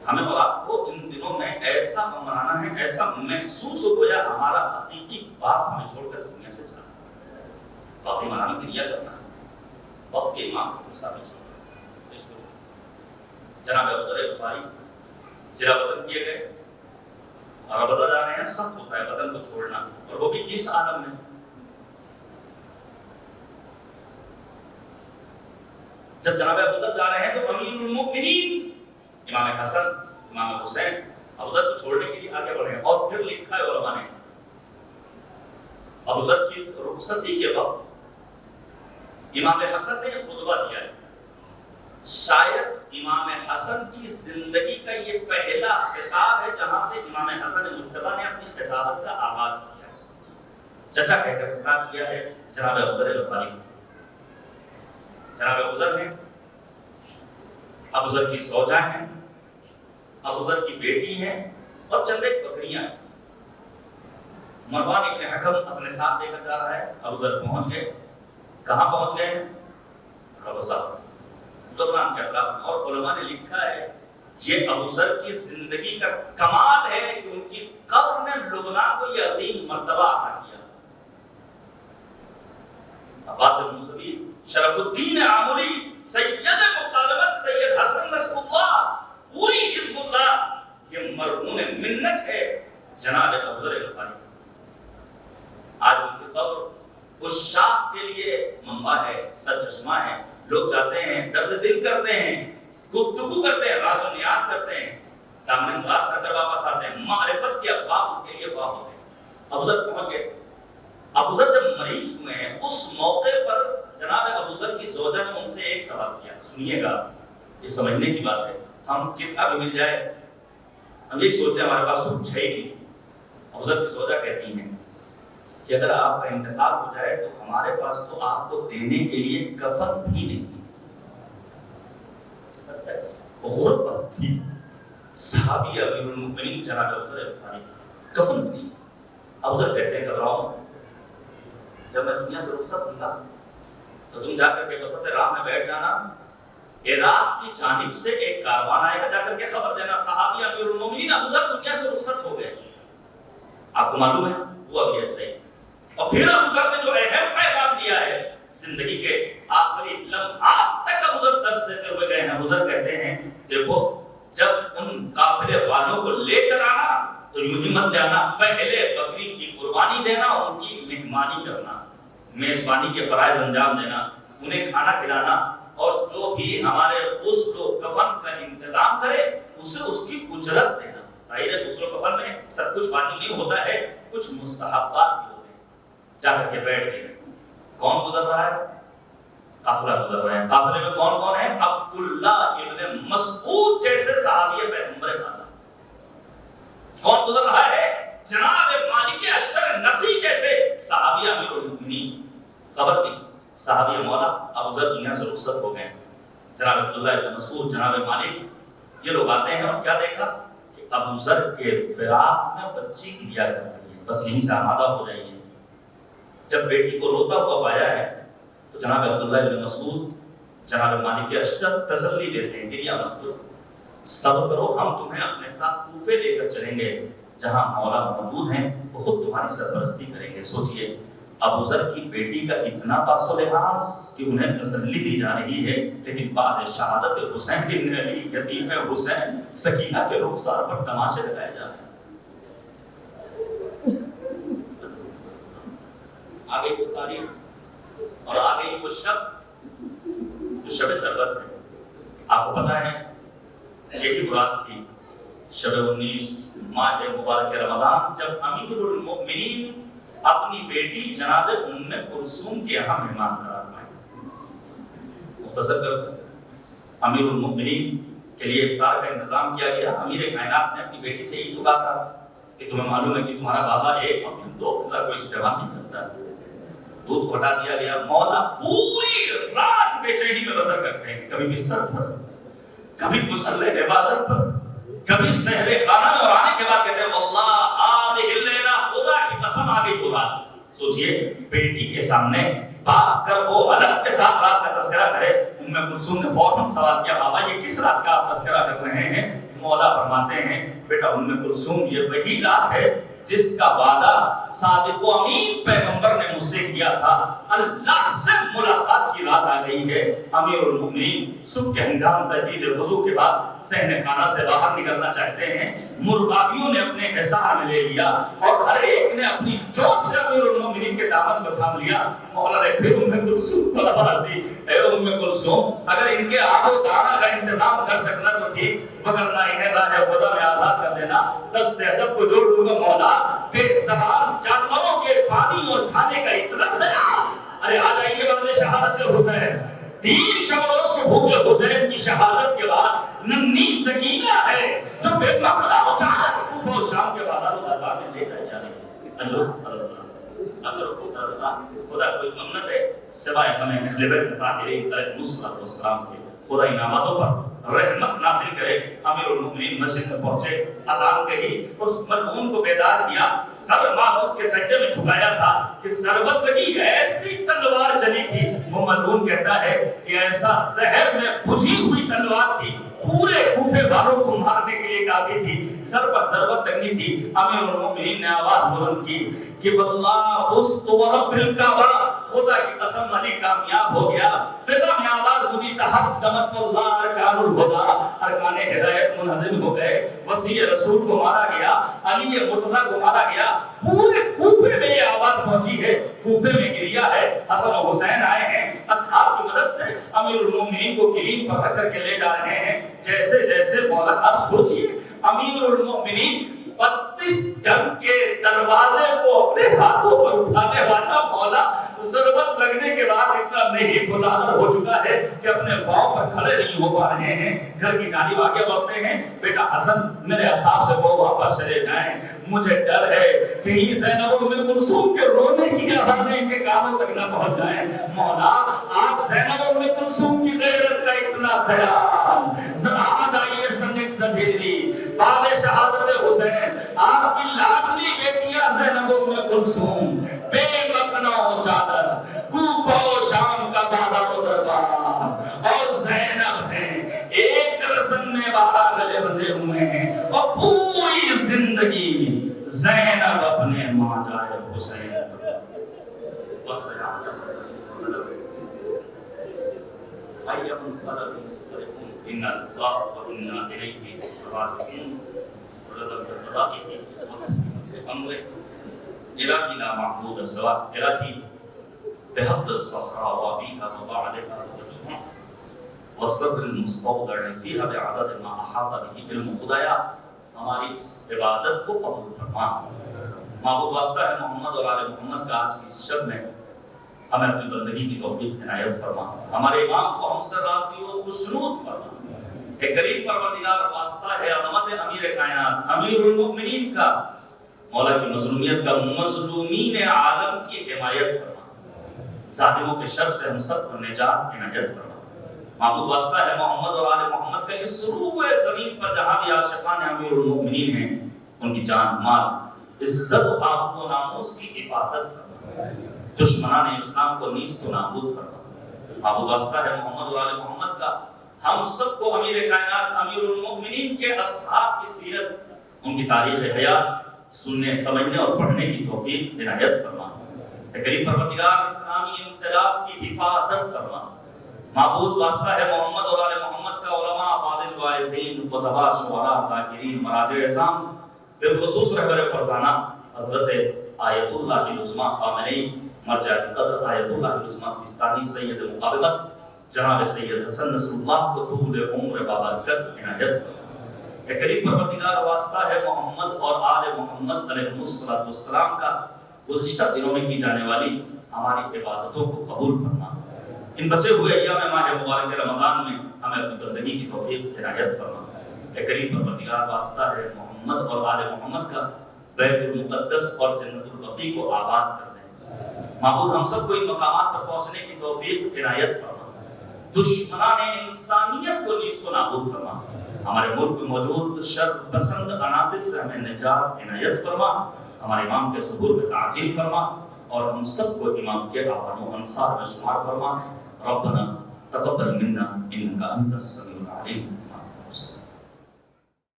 ہمیں اور آپ کو ان دنوں میں ایسا منانا ہے, ایسا محسوس ہو گیا ہمارا حقیقی باپ ہمیں چھوڑ کر دنیا سے چلا. باقی منانے کی نیت کرنا ہے, وقت کے امام کو ثابت چھوڑ. جناب ابو ذر غفاری جلا وطن کیے گئے اور بدل جا رہے ہیں. سخت ہوتا ہے وطن کو چھوڑنا, اور وہ بھی اس عالم میں. جب جناب ابو ذر جا رہے ہیں تو امیر المومنین امام حسن امام حسین ابو ذر کو چھوڑنے کے لیے آگے بڑھے. اور پھر لکھا ہے علماء نے ابو ذر کی رخصتی کے وقت امام حسن نے خطبہ دیا ہے. شاید امام حسن کی زندگی کا یہ پہلا خطاب ہے جہاں سے امام حسن مجتبی نے اپنی خطابت کا آغاز کیا. چچا کہہ کر خطاب کیا ہے جناب ابو ذر غفاری. جناب ابو ذر ہیں, ابو ذر کی زوجہ ہیں, ابو ذر کی بیٹی ہیں اور چند ایک بکریاں ہیں. مروان ابن حکم اپنے ساتھ لے کر جا رہا ہے. ابو ذر پہنچ گئے. کہاں پہنچ گئے؟ روضہ لبنان کے اطراف. اور علماء نے لکھا ہے یہ ابو ذر کی زندگی کا کمال ہے کہ ان کی قبر نے لبنان کو یہ عظیم مرتبہ عطا کیا. عباس بن موسوی, شرف الدین عامری, سید مطالبت سید حسن نصر اللہ, پوری حزب اللہ, یہ مرہون منت ہے جناب ابو ذر غفاری. آج ان کی قبر اس شاہ کے لیے منبع ہے, سرچشمہ ہے. لوگ جاتے ہیں, درد دل کرتے ہیں, گفتگو کرتے ہیں, راز و نیاز کرتے ہیں, دامن مراد کر کر واپس آتے ہیں. معرفت کے ابواب ان کے لیے باب ہوتے ہیں. ابو ذر پہنچ گئے. ابو ذر جب مریض ہوئے ہیں اس موقع پر جناب ابو ذر کی زوجہ نے ان سے ایک سوال کیا. سنیے گا, یہ سمجھنے کی بات ہے. ہم کتنا بھی مل جائے ہم یہ سوچتے ہیں ہمارے پاس کچھ ہے ہی نہیں. ابو ذر کی زوجہ کہتی ہیں کہ اگر آپ کا انتقال ہو جائے تو ہمارے پاس تو آپ کو دینے کے لیے کفن بھی نہیں. غربت تھی. صحابی امیر المومنین جناب ابو ذر غفاری, کفن بھی نہیں. ابو ذر کہتے ہیں گھبراؤ, جب میں دنیا سے رخصت ہوں گا تو تم جا کر کے وسط راہ میں بیٹھ جانا. عراق کی جانب سے ایک کاروان آئے گا, جا کر کے خبر دینا صحابی امیر المومنین ابو ذر دنیا سے رخصت ہو گئے. آپ کو معلوم ہے وہ ابھی ایسا ہی. اور پھر ابو ذر نے جو اہم پیغام دیا ہے زندگی کے آخری لمحات تک ابو ذر درس دیتے ہوئے گئے ہیں. ابو ذر کہتے ہیں دیکھو جب ان قافلے والوں کو لے کر آنا تو یوں ہی مت جانا, پہلے بکری کی قربانی دینا, ان کی مہمانی کرنا, میزبانی کے فرائض انجام دینا, انہیں کھانا کھلانا, اور جو بھی ہمارے غسل و کفن کا انتظام کرے اسے اس کی اجرت دینا. ظاہر ہے غسل و کفن میں سب کچھ واجب نہیں ہوتا ہے، کچھ مستحبات بھی ہوتے ہیں۔ جا کر کے بیٹھ گئے، کون گزر رہا ہے؟ قافلہ گزر رہا ہے۔ قافلے میں کون کون ہے؟ عبداللہ ابن مسعود جیسے صحابی پیغمبر خدا۔ کون گزر رہا ہے؟ جناب مالک اشتر نقی جیسے صحابی امیر المؤمنین۔ خبر دی صحابی مولا ابو ذر دنیا سے رخصت ہو گئے، جناب عبداللہ ابن مسعود، جناب مالک، یہ لوگ آتے ہیں اور کیا دیکھا کہ ابو ذر کے فراق میں بچی گریا کر رہی ہے، بس یہیں سے آمادہ ہو جائیے۔ جب بیٹی کو روتا ہوا پایا ہے تو جناب عبداللہ ابن مسعود جناب مالک اشتر تسلی دیتے ہیں، گریا مت کرو، صبر کرو، ہم تمہیں اپنے ساتھ کوفے لے کر چلیں گے جہاں مولا موجود ہیں، وہ خود تمہاری سرپرستی کریں گے۔ سوچئے ابو ذر کی بیٹی کا اتنا پاس و لحاظ کہ انہیں تسلی دی جا رہی ہے، لیکن بعد شہادت حسین بن علی یتیم حسین سکینہ کے رخسار پر تماشے لگائے جا رہے ہیں۔ آگے وہ تاریخ اور آگے وہ شب جو شب ضرورت ہے، آپ کو پتا ہے یہی مراد تھی شب 19 ماہ مبارک رمضان، جب امیر المؤمنین اپنی بیٹی جناب ام کلثوم کے یہاں مہمان قرار پائے۔ مختصر کر امیر المؤمنین کے لیے افطار کا انتظام کیا گیا۔ امیر کائنات نے اپنی بیٹی سے یہ کہا تھا کہ تمہیں معلوم ہے کہ تمہارا بابا ایک اور دو کا کوئی استعمال نہیں کرتا، دودھ کو ہٹا دیا گیا۔ مولا پوری رات بے چینی میں بسر کرتے ہیں، کبھی بستر پر، کبھی مصلی عبادت پر، کبھی سحر خانہ میں، اور آنے کے بعد کہتے ہیں واللہ آدھِ اللیلہ، خدا کی قسم آگے بولا۔ سوچئے بیٹی کے سامنے بات کر وہ الگ کے ساتھ رات کا تذکرہ کرے۔ ام کلثوم نے فوراً سوال کیا بابا یہ کس رات کا آپ تذکرہ کر رہے ہیں؟ مولا فرماتے ہیں بیٹا ام کلثوم یہ وہی رات ہے جس کا وعدہ صادق و امین پیغمبر نے مجھ سے کیا تھا، اللہ سے ملاقات کی رات آ گئی ہے۔ امیر المؤمنین صبح کے ہنگام تجدید وضو کے بعد صحن خانہ سے باہر نکلنا چاہتے ہیں، مرغابیوں نے اپنے حصار میں لے لیا اور ہر ایک نے اپنی چوٹ سے امیر المؤمنین کے دامن کو تھام لیا۔ مولا نے پھر ام کلثوم کو آواز دی، اے ام کلثوم اگر ان کے آب و دانہ کا انتظام کر سکنا تو ٹھیک، مگر نہ انہیں راہ خدا میں آزاد کر دینا، دست ادب کو جوڑ لوں گا مولا۔ بے زبان جانوروں کے پانی اور کھانے کا اتنا خیال، ارے آ جائیے بعد شہادت حسین، 3 شب روز کے بھوکے حسین کی شہادت کے بعد ننھی سکینہ ہے جو بے مقدہ اچھانا کوفہ و شام کے بازار و دربار میں لے جائے جا رہی ہے۔ اگر خدا کوئی ممنت ہے سوائے ہمیں اہل بیت طاہرین علیہ السلام کے خدا انعامتوں پر رحمت نازل کرے۔ امیر المؤمنین مسجد میں پہنچے، اذان کہی، اس ملعون کو بیدار کیا، سر معمود کے سجدے میں جھکایا تھا کہ ضربت لگی ایسی تلوار چلی تھی، وہ ملعون کہتا ہے کہ ایسا زہر میں بجھی ہوئی تلوار تھی، پورے کوفے والوں کو مارنے کے لیے کافی تھی، سر پر ضربت لگنی تھی۔ امیر المؤمنین نے آواز بلند کی کہ واللہ فزت ورب الکعبہ، خدا کی قسم علی کامیاب ہو گیا۔ فضا میں آواز گونجی تحطمت واللہ ارکان الہدی، ارکان ہدایت منہدم ہو گئے، وسیع رسول کو مارا گیا، علی مرتضیٰ کو مارا گیا۔ پورے کوفے میں یہ آواز پہنچی ہے، کوفے میں گریا ہے، حسن و حسین آئے ہیں، اصحاب کی مدد سے امیر المؤمنین کو کلیم پر رکھ کر کے لے جا رہے ہیں۔ جیسے جیسے مولا، اب سوچئے امیر المؤمنین 32 جنگ کے دروازے کو اپنے ہاتھوں پر اٹھانے والا مولا ضربت لگنے کے بعد اتنا نہیں گناہگار ہو چکا ہے کہ اپنے پاؤں پر کھڑے نہیں ہو پا رہے ہیں۔ گھر کی جانب آگے بڑھتے ہیں، بیٹا حسن میرے اصحاب سے وہ واپس چلے جائیں، مجھے ڈر ہے کہ زینب و ام کلثوم کے رونے کی آوازیں ان کے کانوں تک نہ پہنچ جائیں۔ مولا آج زینب و ام کلثوم کی غیرت کا اتنا خیال، ذرا آج آئیے سنک سبھیلی بعد شہادت حسین، آپ کی لاڈلی بیٹیاں زینب و ام کلثوم، بے مقنع چادر، کوفہ و شام کا بازار و دربار، اور زینب ہیں ایک رسم میں 12 گلے بندھے ہوئے ہیں، اور پوری زندگی زینب اپنے ماں جائے حسین بس ان اللہ و انا الیہ راجعون ورضا بقضائہ وتسلیم امرہ الہی لا معبود سوا الہی بحق الزہراء وابیہا وبعدہا وجوہا والصبر المستودع فیہا بعدد ما احاط به علم خدایا ہماری اس عبادت کو قبول فرما۔ معبود واسطہ ہے محمد اور آل محمد کا آج کی اس شب میں ہمیں اپنی بندگی کی توفیق عنایت فرما۔ ہمارے امام کو ہم سے راضی و خوشنود فرما۔ ایک کریم پروردگار واسطہ ہے عظمت امیر کائنات امیر المؤمنین کا، مولا کی مظلومیت کا مظلومین عالم کی حمایت فرما، ظالموں کے شر سے ہم سب کو نجات عنایت فرما۔ معبود واسطہ ہے محمد اور آل محمد کا اس روح زمین پر جہاں بھی عاشقان امیر المؤمنین ہیں ان کی جان مال عزت و آبرو و ناموس کی حفاظت فرما، دشمنان اسلام کو نیست و نابود فرما۔ معبود واسطہ ہے محمد اور آل محمد کا ہم سب کو امیر کائنات امیر المؤمنین کے اصحاب کی سیرت ان کی تاریخ حیات سننے سمجھنے اور پڑھنے کی توفیق عنایت فرما۔ کریم پروردگار اسلامی انقلاب کی حفاظت فرما۔ معبود واسطہ ہے محمد اور آل محمد کا علماء فاضل واعظین خطباء شعراء ذاکرین مراجع اعظام بالخصوص رہبر فرزانہ حضرت آیت اللہ العظمیٰ خامنئی مرجع قدر آیت اللہ العظمیٰ سیستانی سید مقابلت جناب سید حسن نصر اللہ کو طول عمر بابرکت عنایت فرما۔ اے کریم پروردگار واسطہ ہے محمد اور آل محمد علیہ السلام کا گزشتہ دنوں میں کی جانے والی ہماری عبادتوں کو قبول فرما۔ ان بچے ہوئے ایام ماہ مبارک رمضان میں ہمیں اپنی بندگی کی توفیق عنایت فرما۔ اے کریم پروردگار واسطہ ہے محمد اور آل محمد کا بیت المقدس اور جنت البقیع کو آباد کر دیں۔ معبود ہم سب کو ان مقامات پر پہنچنے کی توفیق عنایت فرما۔ دشمنان انسانیت کو نیست و نابود فرما۔ ہمارے ملک میں موجود شر پسند عناصر سے ہمیں نجات عنایت فرما۔ ہمارے امام کے ظہور میں تعجیل فرما اور ہم سب کو امام کے اعوان و انصار میں شمار فرما۔ ربنا تقبل منا انك انت السميع العليم